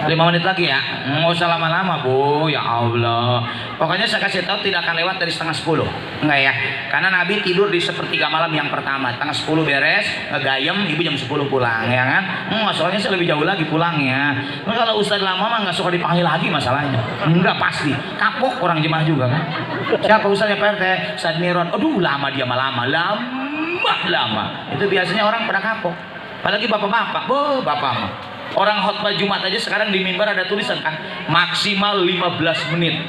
5 menit lagi ya, nggak usah lama-lama Bu, ya Allah. Pokoknya saya kasih tahu tidak akan lewat dari 9:30, enggak ya? Karena Nabi tidur di sepertiga malam yang pertama, 9:30 beres, ngegayem, ibu jam 10 pulang, ya kan? Soalnya saya lebih jauh lagi pulangnya. Nah, kalau ustadz lama mah nggak suka dipanggil lagi masalahnya, enggak pasti, kapok orang jemaah juga kan? Siapa ustadznya Pak RT? Ustadz Miron, aduh lama dia lama. Itu biasanya orang pada kapok. Apalagi bapak-bapak, bapak mah Orang khotbah Jumat aja sekarang di mimbar ada tulisan kan, maksimal 15 menit.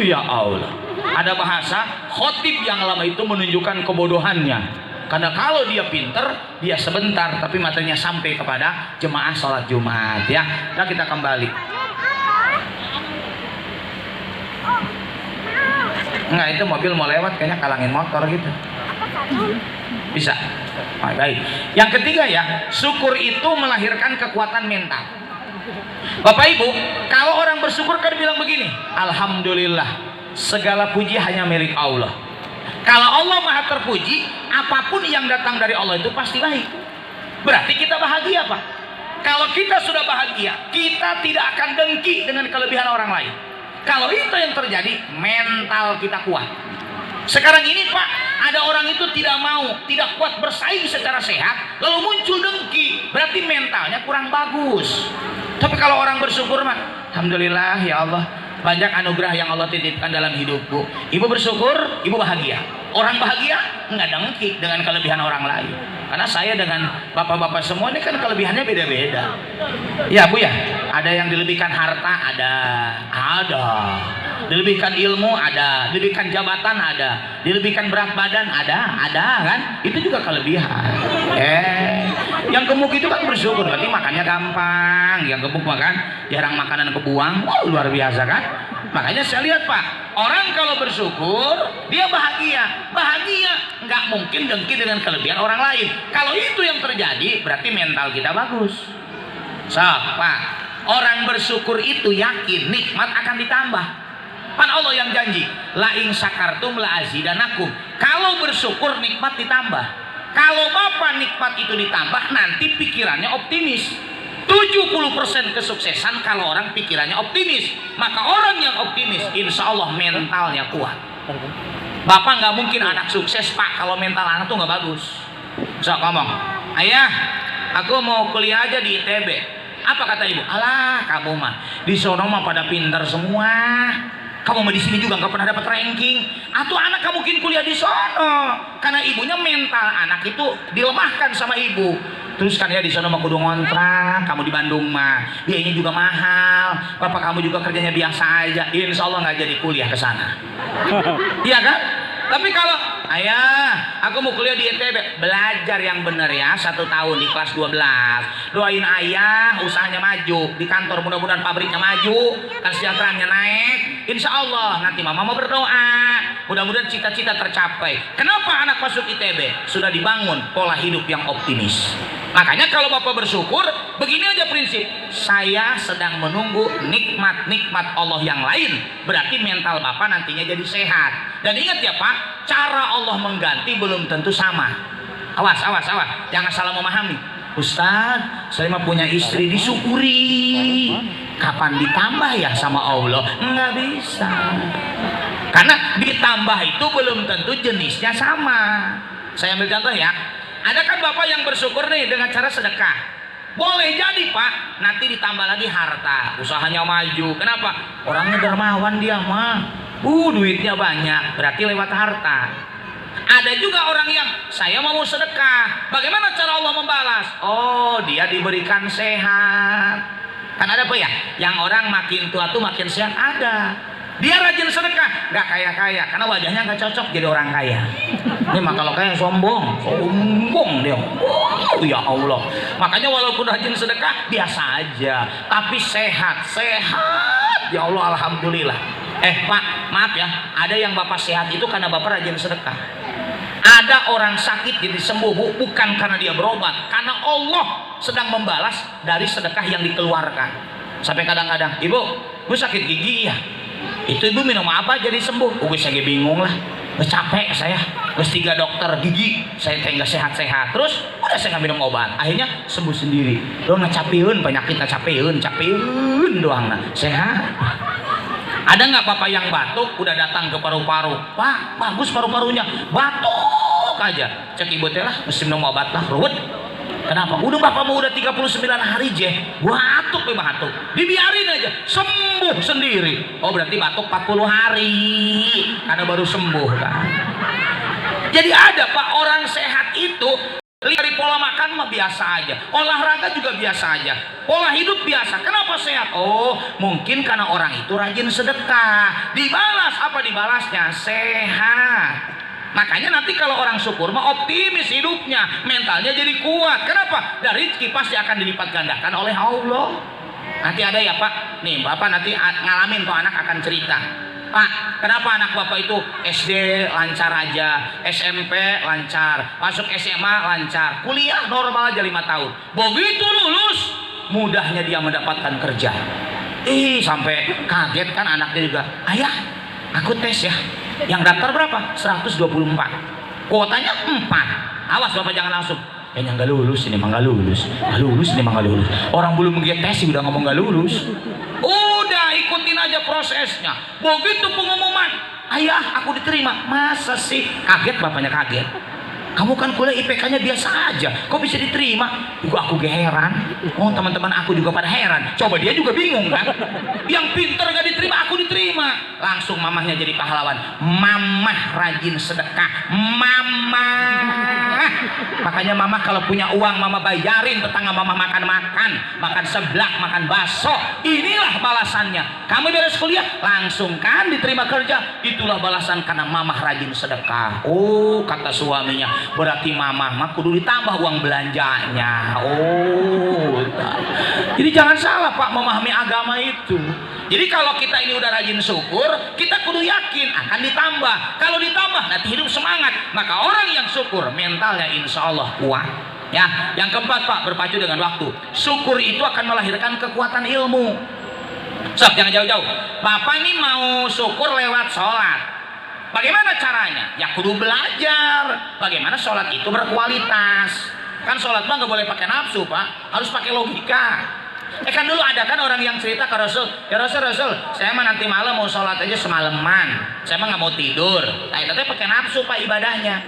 Ya Allah. Ada bahasa khotib yang lama itu menunjukkan kebodohannya. Karena kalau dia pinter, dia sebentar tapi materinya sampai kepada jemaah sholat Jumat ya. Nah kita kembali. Enggak, itu mobil mau lewat kayaknya kalangin motor gitu. Bisa. Baik. Yang ketiga ya, syukur itu melahirkan kekuatan mental. Bapak Ibu, kalau orang bersyukur kan bilang begini, alhamdulillah, segala puji hanya milik Allah. Kalau Allah maha terpuji, apapun yang datang dari Allah itu pasti baik. Berarti kita bahagia Pak. Kalau kita sudah bahagia, kita tidak akan dengki dengan kelebihan orang lain. Kalau itu yang terjadi, mental kita kuat. Sekarang ini Pak, ada orang itu tidak mau, tidak kuat bersaing secara sehat, lalu muncul dengki, berarti mentalnya kurang bagus. Tapi kalau orang bersyukur mah, alhamdulillah ya Allah, banyak anugerah yang Allah titipkan dalam hidupku. Ibu bersyukur, ibu bahagia. Orang bahagia nggak dengki dengan kelebihan orang lain. Karena saya dengan bapak-bapak semua ini kan kelebihannya beda-beda. Ya Bu ya, ada yang dilebihkan harta, ada. Dilebihkan ilmu ada, dilebihkan jabatan ada, dilebihkan berat badan ada kan? Itu juga kelebihan. Yang gemuk itu kan bersyukur, berarti makannya gampang. Yang gemuk makan jarang makanan kebuang, luar biasa kan? Makanya saya lihat Pak, orang kalau bersyukur dia bahagia, nggak mungkin dengki dengan kelebihan orang lain. Kalau itu yang terjadi, berarti mental kita bagus. Pak, orang bersyukur itu yakin nikmat akan ditambah. Kan Allah yang janji, la in syakartum la azidanakum. Kalau bersyukur nikmat ditambah. Kalau Bapak nikmat itu ditambah, nanti pikirannya optimis. 70% kesuksesan kalau orang pikirannya optimis. Maka orang yang optimis, insya Allah mentalnya kuat. Bapak nggak mungkin anak sukses Pak kalau mental anak tuh nggak bagus. So ngomong, ayah, aku mau kuliah aja di ITB. Apa kata ibu? Alah, kamu mah di sono mah pada pintar semua. Kamu mah di sini juga nggak pernah dapat ranking. Atau anak kamu mungkin kuliah di sono. Karena ibunya mental anak itu dilemahkan sama ibu. Terus kan ya di sono mah kudu ngontrak, kamu di Bandung mah biayanya juga mahal. Bapak kamu juga kerjanya biasa aja. Insya Allah nggak jadi kuliah ke sana. Iya kan? Tapi kalau ayah, aku mau kuliah di ITB, belajar yang benar ya, 1 tahun di kelas 12. Doain ayah, usahanya maju, di kantor mudah-mudahan pabriknya maju, kesejahteraannya naik. Insya Allah nanti mama mau berdoa, mudah-mudahan cita-cita tercapai. Kenapa anak masuk ITB? Sudah dibangun pola hidup yang optimis. Makanya kalau Bapak bersyukur, begini aja prinsip, saya sedang menunggu nikmat-nikmat Allah yang lain, berarti mental Bapak nantinya jadi sehat. Dan ingat ya Pak, cara Allah mengganti belum tentu sama. Awas, jangan salah memahami. Ustaz, saya mah punya istri, disyukuri. Kapan ditambah ya sama Allah? Nggak bisa. Karena ditambah itu belum tentu jenisnya sama. Saya ambil contoh ya. Ada kan Bapak yang bersyukur nih dengan cara sedekah. Boleh jadi Pak, nanti ditambah lagi harta, usahanya maju. Kenapa? Orangnya dermawan dia mah. Duitnya banyak, berarti lewat harta. Ada juga orang yang saya mau sedekah. Bagaimana cara Allah membalas? Oh, dia diberikan sehat. Kan ada apa ya? Yang orang makin tua tuh makin sehat ada. Dia rajin sedekah, nggak kaya-kaya, karena wajahnya nggak cocok jadi orang kaya. Ini mah kalau kaya sombong dia. Oh ya Allah. Makanya walaupun rajin sedekah biasa aja, tapi sehat. Ya Allah, alhamdulillah. Pak, maaf ya, ada yang Bapak sehat itu karena Bapak rajin sedekah. Ada orang sakit jadi sembuh bukan karena dia berobat, karena Allah sedang membalas dari sedekah yang dikeluarkan. Sampai kadang-kadang, ibu sakit gigi ya. Itu ibu minum apa jadi sembuh? Saya bingung lah, capek saya, 3 dokter gigi, saya nggak sehat-sehat. Terus udah saya nggak minum obat, akhirnya sembuh sendiri. Lo ngecapeun penyakit, capeun doang lah, sehat. Ada nggak Bapak yang batuk udah datang ke paru-paru? Pak, bagus paru-parunya, batuk aja. Cek ibu teh lah, mesti minum obat lah, ruwet. Kenapa? Udah Bapak mau udah 39 hari batuk batuk. Dibiarin aja, sembuh sendiri. Oh berarti batuk 40 hari, karena baru sembuh kan. Jadi ada Pak, orang sehat itu dari pola makan makan mah biasa aja, olahraga juga biasa aja, pola hidup biasa. Kenapa sehat? Oh, mungkin karena orang itu rajin sedekah. Dibalas apa dibalasnya? Sehat. Makanya nanti kalau orang syukur mah optimis hidupnya, mentalnya jadi kuat. Kenapa? Dari rezeki pasti akan dilipat gandakan oleh Allah. Nanti ada ya Pak, nih Bapak nanti ngalamin tuh, anak akan cerita. Pak, kenapa anak Bapak itu SD lancar aja, SMP lancar, masuk SMA lancar, kuliah normal aja 5 tahun. Begitu lulus, mudahnya dia mendapatkan kerja. Sampai kaget kan anaknya juga. Ayah, aku tes ya. Yang daftar berapa? 124. Kuotanya 4. Awas Bapak jangan langsung. Yang nggak lulus ini mah nggak lulus. Nggak lulus ini mah nggak lulus. Orang belum tes udah ngomong nggak lulus. Udah ikutin aja prosesnya. Begitu pengumuman, ayah aku diterima. Masa sih? Kaget bapaknya kaget. Kamu kan kuliah IPK-nya biasa aja, kok bisa diterima? Juga aku heran. Oh teman-teman aku juga pada heran. Coba dia juga bingung kan? Yang pinter gak diterima, aku diterima. Langsung mamahnya jadi pahlawan. Mamah rajin sedekah. Mamah. Makanya mamah kalau punya uang, mamah bayarin tetangga mamah makan-makan, makan seblak, makan bakso. Inilah balasannya. Kamu beres kuliah, langsung kan diterima kerja. Itulah balasan karena mamah rajin sedekah. Oh kata suaminya. Berarti mamah mah kudu ditambah uang belanjanya. Oh, jadi jangan salah Pak memahami agama itu. Jadi kalau kita ini udah rajin syukur, kita kudu yakin akan ditambah. Kalau ditambah nanti hidup semangat. Maka orang yang syukur mentalnya insya Allah kuat. Ya, yang keempat Pak, berpacu dengan waktu. Syukur itu akan melahirkan kekuatan ilmu. Sob, jangan jauh-jauh. Bapak ini mau syukur lewat sholat. Bagaimana caranya? Ya kudu belajar bagaimana sholat itu berkualitas. Kan sholat mah nggak boleh pakai nafsu Pak, harus pakai logika. Kan dulu ada kan orang yang cerita ke Rasul, ya Rasul, saya mah nanti malam mau sholat aja semalaman, saya mah nggak mau tidur. Nah itu pakai nafsu Pak ibadahnya.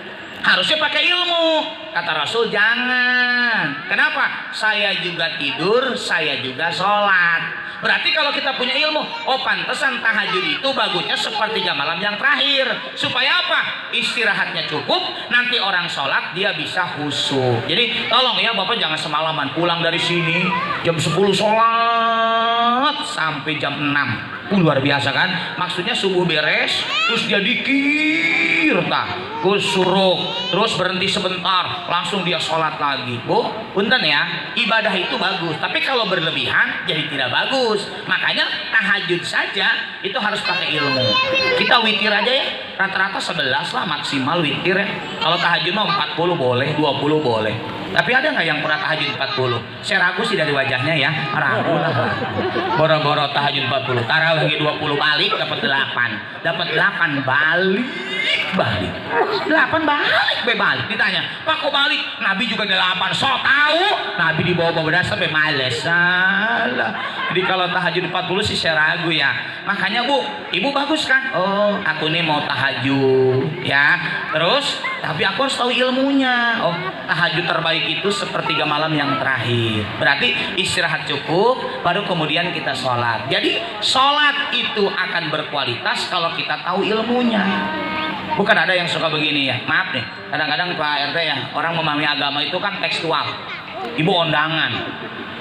Harusnya pakai ilmu. Kata Rasul jangan. Kenapa? Saya juga tidur, saya juga sholat. Berarti kalau kita punya ilmu, oh pantesan tahajud itu bagusnya sepertiga malam yang terakhir. Supaya apa? Istirahatnya cukup, nanti orang sholat dia bisa khusyuk. Jadi tolong ya Bapak jangan semalaman, pulang dari sini jam 10 sholat sampai jam 6. Luar biasa kan? Maksudnya subuh beres, terus dia dikir kusuruk, terus berhenti sebentar, langsung dia sholat lagi. Bu, punten ya, ibadah itu bagus, tapi kalau berlebihan jadi tidak bagus. Makanya tahajud saja itu harus pakai ilmu. Kita witir aja ya, rata-rata 11 lah maksimal witir ya. Kalau tahajud mah 40 boleh, 20 boleh. Tapi ada nggak yang pernah tahajud 40? Saya ragu sih dari wajahnya ya, ragu lah. Boro-boro tahajud 40, tarawih 20 balik dapat 8, dapat 8 balik. 8 balik ditanya, Pak kok balik? Nabi juga 8, so tahu Nabi dibawa beras sampai males. Salah. Jadi kalau tahajud 40 sih saya ragu ya. Makanya Bu, Ibu bagus kan? Oh, aku nih mau tahajud ya. Terus tapi aku harus tahu ilmunya. Oh, tahajud terbaik itu sepertiga malam yang terakhir. Berarti istirahat cukup, baru kemudian kita sholat. Jadi sholat itu akan berkualitas kalau kita tahu ilmunya. Bukan ada yang suka begini ya, maaf nih, kadang-kadang Pak RT ya, orang memahami agama itu kan tekstual. Ibu undangan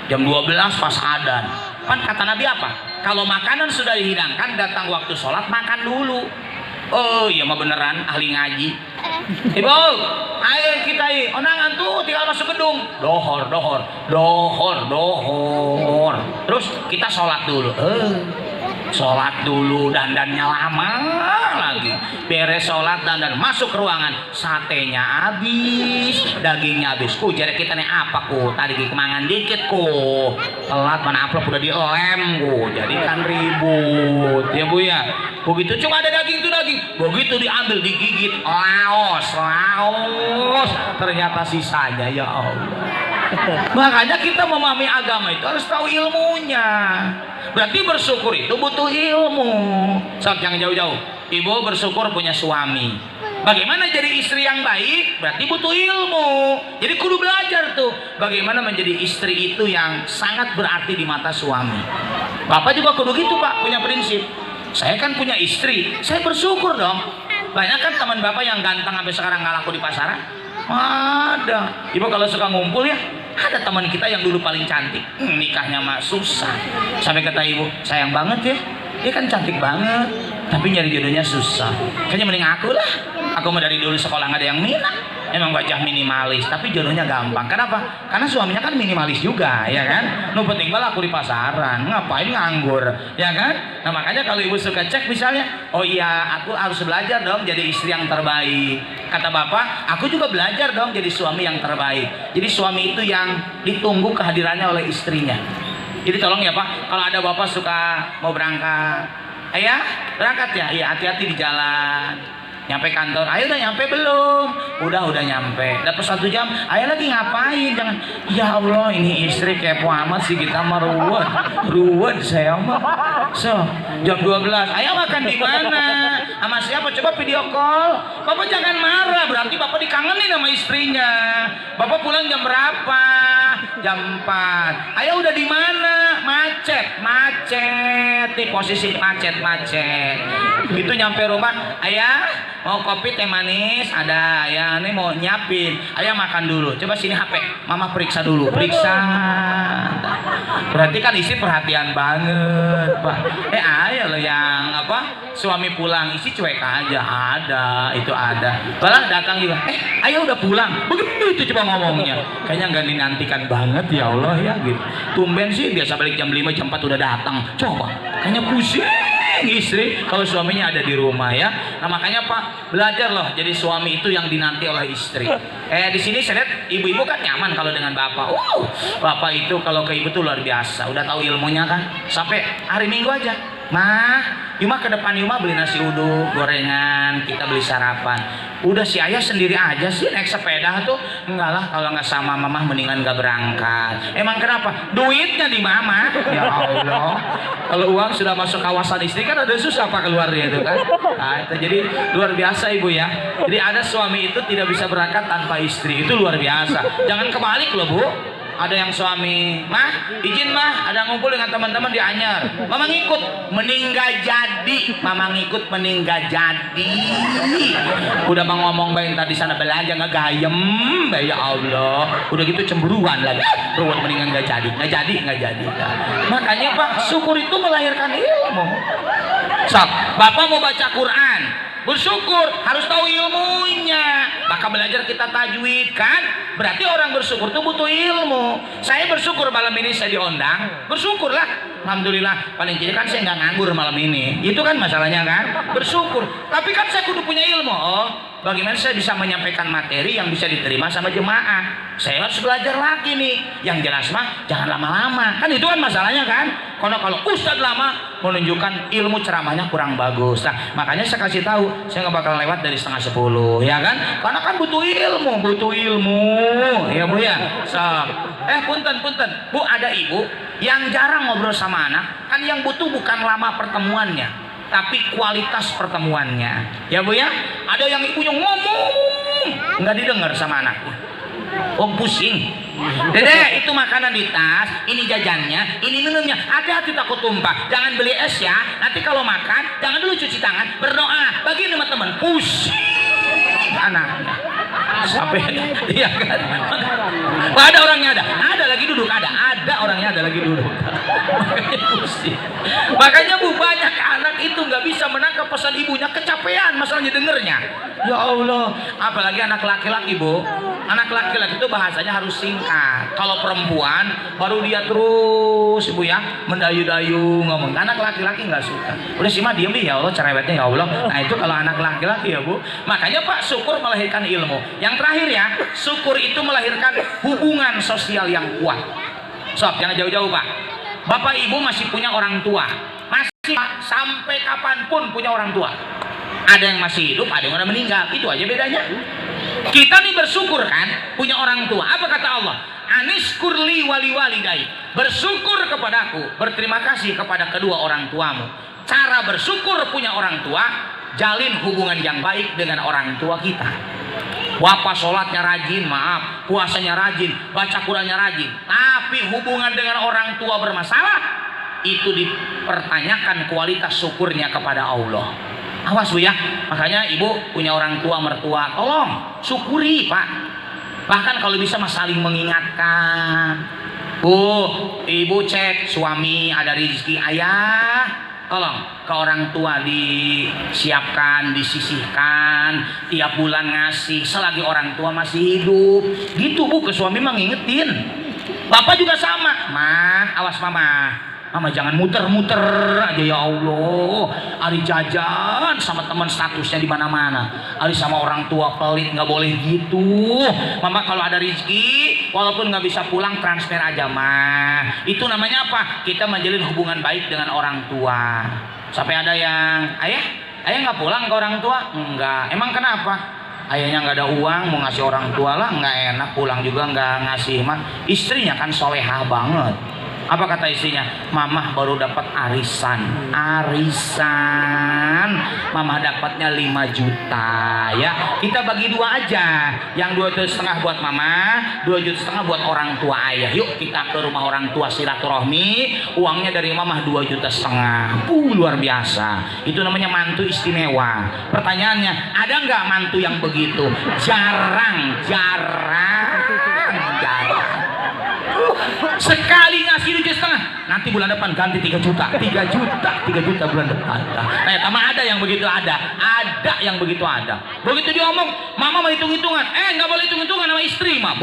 jam 12 pas adzan. Kan kata Nabi apa? Kalau makanan sudah dihidangkan, datang waktu sholat makan dulu. Oh iya mah beneran ahli ngaji. Ibu, ayo kita undangan tuh tinggal masuk gedung. Dohor. Terus kita sholat dulu. Sholat dulu, dandannya lama lagi. Beres sholat dandan, masuk ke ruangan, satenya habis, dagingnya habis. Ku jadi kita nih apa ku? Tadi kemangan dikit ku. Telat mana upload udah dilem ku. Jadi kan ribut ya Bu ya. Begitu cuma ada daging tuh daging. Begitu diambil digigit, laos. Ternyata sisanya ya Allah. Makanya kita memahami agama itu harus tahu ilmunya. Berarti bersyukur itu butuh ilmu. Sob jangan jauh-jauh. Ibu bersyukur punya suami. Bagaimana jadi istri yang baik? Berarti butuh ilmu. Jadi kudu belajar tuh bagaimana menjadi istri itu yang sangat berarti di mata suami. Bapak juga kudu gitu Pak, punya prinsip. Saya kan punya istri, saya bersyukur dong. Banyak kan teman Bapak yang ganteng sampai sekarang nggak laku di pasaran. Ada. Ibu kalau suka ngumpul ya, ada teman kita yang dulu paling cantik, nikahnya mah susah. Sampai kata ibu, sayang banget ya, dia kan cantik banget, tapi nyari jodohnya susah. Kayaknya mending aku lah. Aku mah dari dulu sekolah nggak ada yang minat. Emang wajah minimalis, tapi jodohnya gampang. Kenapa? Karena suaminya kan minimalis juga, ya kan? Nu penting malah aku di pasaran, ngapain nganggur, ya kan? Nah makanya kalau ibu suka cek misalnya, oh iya aku harus belajar dong jadi istri yang terbaik. Kata bapak, aku juga belajar dong jadi suami yang terbaik. Jadi suami itu yang ditunggu kehadirannya oleh istrinya. Jadi tolong ya Pak, kalau ada bapak suka mau berangkat, ayah berangkat ya, iya hati-hati di jalan. Nyampe kantor, ayo udah nyampe belum? Udah nyampe. Dapat 1 jam, ayo lagi ngapain? Jangan, ya Allah ini istri kepo amat sih, kita mah ruwet saya mah. So, jam 12, ayo makan di mana? Sama siapa? Coba video call. Bapak jangan marah, berarti bapak dikangenin sama istrinya. Bapak pulang jam berapa? Jam 4. Ayo udah di mana? Macet. Nih posisi macet. Itu nyampe rumah, ayah mau kopi teh manis ada ya, nih mau nyiapin, ayah makan dulu, coba sini HP mama periksa dulu, berarti kan istri perhatian banget Pak. Ayah loh yang apa, suami pulang isi cuek aja, itu ada malah datang juga, ayah udah pulang begitu coba ngomongnya, kayaknya nggak dinantikan banget ya Allah ya gitu. Tumben sih biasa balik jam 5 jam 4 udah datang, coba kayaknya pusing istri kalau suaminya ada di rumah ya. Nah makanya Pak, belajar loh jadi suami itu yang dinanti oleh istri. Di sini saya lihat ibu-ibu kan nyaman kalau dengan bapak. Bapak itu kalau ke ibu tuh luar biasa, udah tahu ilmunya kan. Sampai hari Minggu aja, Yuma ke depan Yuma beli nasi uduk, gorengan, kita beli sarapan. Udah si ayah sendiri aja sih naik sepeda tuh. Enggak lah, kalau nggak sama mama mendingan gak berangkat. Emang kenapa? Duitnya di mama. Ya Allah, kalau uang sudah masuk kawasan istri kan ada susah Pak keluarnya itu kan. Nah, itu jadi luar biasa ibu ya. Jadi ada suami itu tidak bisa berangkat tanpa istri, itu luar biasa. Jangan kebalik loh Bu. Ada yang suami, izin ada ngumpul dengan teman-teman di Anyar, mama ngikut, meninggal jadi, udah mau ngomong bayin tadi sana belanja nggak gayem, ya Allah, udah gitu cemburuan lagi, ruwet meninggal nggak jadi. Makanya Pak, syukur itu melahirkan ilmu. Bapak mau baca Quran, bersyukur harus tahu ilmunya. Maka belajar kita tajwid kan, berarti orang bersyukur itu butuh ilmu. Saya bersyukur malam ini saya diundang, bersyukurlah, alhamdulillah. Paling tidak kan saya nggak nganggur malam ini, itu kan masalahnya kan, bersyukur. Tapi kan saya kudu punya ilmu. Bagaimana saya bisa menyampaikan materi yang bisa diterima sama jemaah? Saya harus belajar lagi nih. Yang jelas mah jangan lama-lama, kan itu kan masalahnya kan. Karena kalau ustadz lama menunjukkan ilmu ceramahnya kurang bagus. Nah makanya saya kasih tahu, saya nggak bakal lewat dari 9:30 ya kan, karena kan butuh ilmu ya Bu ya. Punten Bu, ada ibu yang jarang ngobrol sama anak kan, yang butuh bukan lama pertemuannya tapi kualitas pertemuannya ya Bu ya. Ada yang ibunya ngomong nggak didengar sama anaknya, pusing. Dede, itu makanan di tas, ini jajannya, ini minumnya, hati-hati takut tumpah, jangan beli es ya, nanti kalau makan jangan dulu cuci tangan, berdoa, bagi teman-teman, pusing anaknya sampai iya kan. Ada orangnya, ada lagi duduk, ada orangnya, ada lagi duduk. Makanya pusing. Makanya Bu, banyak anak itu nggak bisa menangkap pesan ibunya, kecapean masalahnya dengernya. Ya Allah, apalagi anak laki-laki Bu. Anak laki-laki itu bahasanya harus singkat. Kalau perempuan baru dia terus Bu ya, mendayu-dayu ngomong. Anak laki-laki nggak suka. Udah sih mah diem ya Allah, cerewetnya ya Allah. Nah itu kalau anak laki-laki ya Bu. Makanya Pak, syukur melahirkan ilmu. Yang terakhir ya, syukur itu melahirkan hubungan sosial yang kuat. Jangan jauh-jauh Pak. Bapak Ibu masih punya orang tua, masih Pak, sampai kapanpun punya orang tua. Ada yang masih hidup, ada yang udah meninggal, itu aja bedanya. Kita nih bersyukur kan punya orang tua. Apa kata Allah? Aniskurli wali walidai, bersyukur kepadaku, berterima kasih kepada kedua orang tuamu. Cara bersyukur punya orang tua, jalin hubungan yang baik dengan orang tua kita. Bapak sholatnya rajin, maaf, puasanya rajin, baca Qurannya rajin, tapi hubungan dengan orang tua bermasalah, itu dipertanyakan kualitas syukurnya kepada Allah. Awas Bu ya. Makanya ibu punya orang tua mertua, tolong syukuri Pak. Bahkan kalau bisa mah saling mengingatkan. Bu, ibu cek suami ada rezeki ayah, tolong ke orang tua disiapkan, disisihkan, tiap bulan ngasih selagi orang tua masih hidup. Gitu Bu, ke suami mah ngingetin. Bapak juga sama. Mah, awas mama. Mama jangan muter-muter aja ya Allah. Ari jajan sama teman statusnya di mana-mana. Ari sama orang tua pelit, nggak boleh gitu. Mama kalau ada rezeki, walaupun nggak bisa pulang transfer aja mah. Itu namanya apa? Kita menjalin hubungan baik dengan orang tua. Sampai ada yang ayah nggak pulang ke orang tua? Enggak. Emang kenapa? Ayahnya nggak ada uang mau ngasih orang tua lah, nggak enak pulang juga nggak ngasih mah. Istrinya kan solehah banget. Apa kata istrinya? Mamah baru dapat arisan. Mamah dapatnya 5 juta ya. Kita bagi 2 aja. Yang 2,5 juta buat mama, 2,5 juta buat orang tua ayah. Yuk kita ke rumah orang tua silaturahmi. Uangnya dari mamah 2,5 juta. Luar biasa. Itu namanya mantu istimewa. Pertanyaannya, ada nggak mantu yang begitu? Jarang. Sekali ngasih 2,5 juta, nanti bulan depan ganti 3 juta bulan depan. Nah, sama ada yang begitu ada yang begitu ada. Begitu diomong, mama mau hitung-hitungan, nggak boleh hitung-hitungan sama istri mah.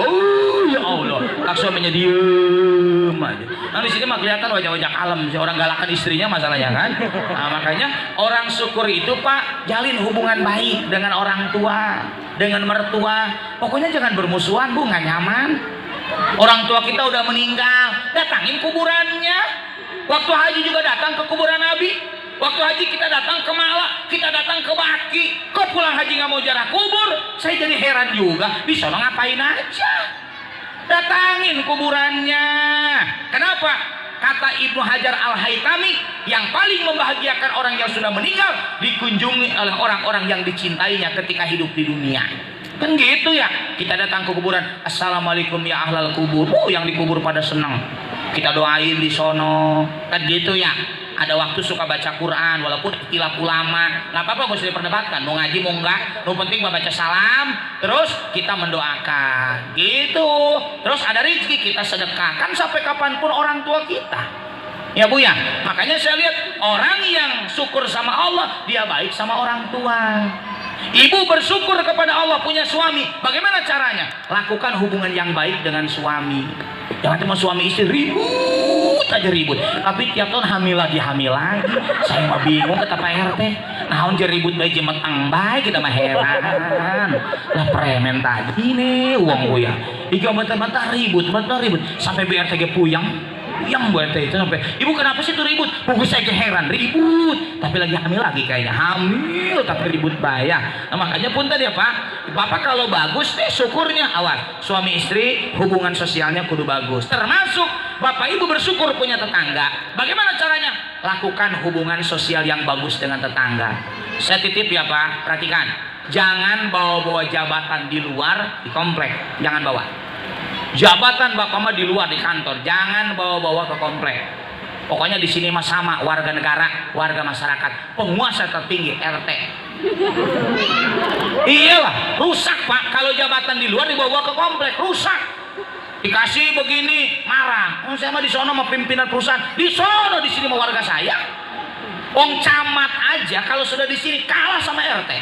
Ya Allah, tak suaminya diem aja. Nah di sini mah kelihatan wajah-wajah kalem si orang galakan istrinya masalahnya kan. Nah, makanya orang syukur itu Pak, jalin hubungan baik dengan orang tua, dengan mertua. Pokoknya jangan bermusuhan Bu, nggak nyaman. Orang tua kita udah meninggal, datangin kuburannya. Waktu haji juga datang ke kuburan Nabi. Waktu haji kita datang ke Malang, kita datang ke Baki. Kok pulang haji nggak mau ziarah kubur? Saya jadi heran juga. Di sana ngapain aja? Datangin kuburannya. Kenapa? Kata Ibnu Hajar Al-Haytami, yang paling membahagiakan orang yang sudah meninggal dikunjungi oleh orang-orang yang dicintainya ketika hidup di dunia. Kan gitu ya, kita datang ke kuburan, assalamualaikum ya ahlal kubur. Yang dikubur pada senang, kita doain di sono. Kan gitu ya. Ada waktu suka baca Quran walaupun istilah ulama, nggak apa-apa, gak usah diperdebatkan, mau ngaji mau enggak, yang penting baca salam, terus kita mendoakan gitu. Terus ada rezeki kita sedekahkan sampai kapanpun orang tua kita. Ya Bu ya, makanya saya lihat orang yang syukur sama Allah, dia baik sama orang tua. Ibu bersyukur kepada Allah punya suami. Bagaimana caranya? Lakukan hubungan yang baik dengan suami. Jangan cuma suami istri ribut aja ribut. Tapi tiap tahun hamil lagi. Saya mah bingung kata Pak RT. Naon je ribut bae jemet angbai kita mah heran. Lah premen tadi nih uang gue ya. Iga bentar-bentar ribut. Sampai BRT ge puyang. Yang buat itu sampai ibu kenapa sih tuh ribut? Pokoknya saya heran ribut, tapi lagi hamil lagi kayaknya hamil tapi ribut bayar. Nah, makanya pun tadi Pak, Bapak kalau bagus deh syukurnya awal suami istri hubungan sosialnya kudu bagus. Termasuk Bapak Ibu bersyukur punya tetangga. Bagaimana caranya? Lakukan hubungan sosial yang bagus dengan tetangga. Saya titip ya Pak, perhatikan. Jangan bawa-bawa jabatan di luar di komplek, jangan bawa. Jabatan Bapak mah di luar di kantor, jangan bawa-bawa ke komplek. Pokoknya di sini mah sama, warga negara, warga masyarakat, penguasa tertinggi RT. Iyalah, rusak Pak kalau jabatan di luar dibawa ke komplek, rusak. Dikasih begini, marah. Saya mah di sono mah pimpinan perusahaan, di sono di sini mah warga saya. Camat aja kalau sudah di sini kalah sama RT.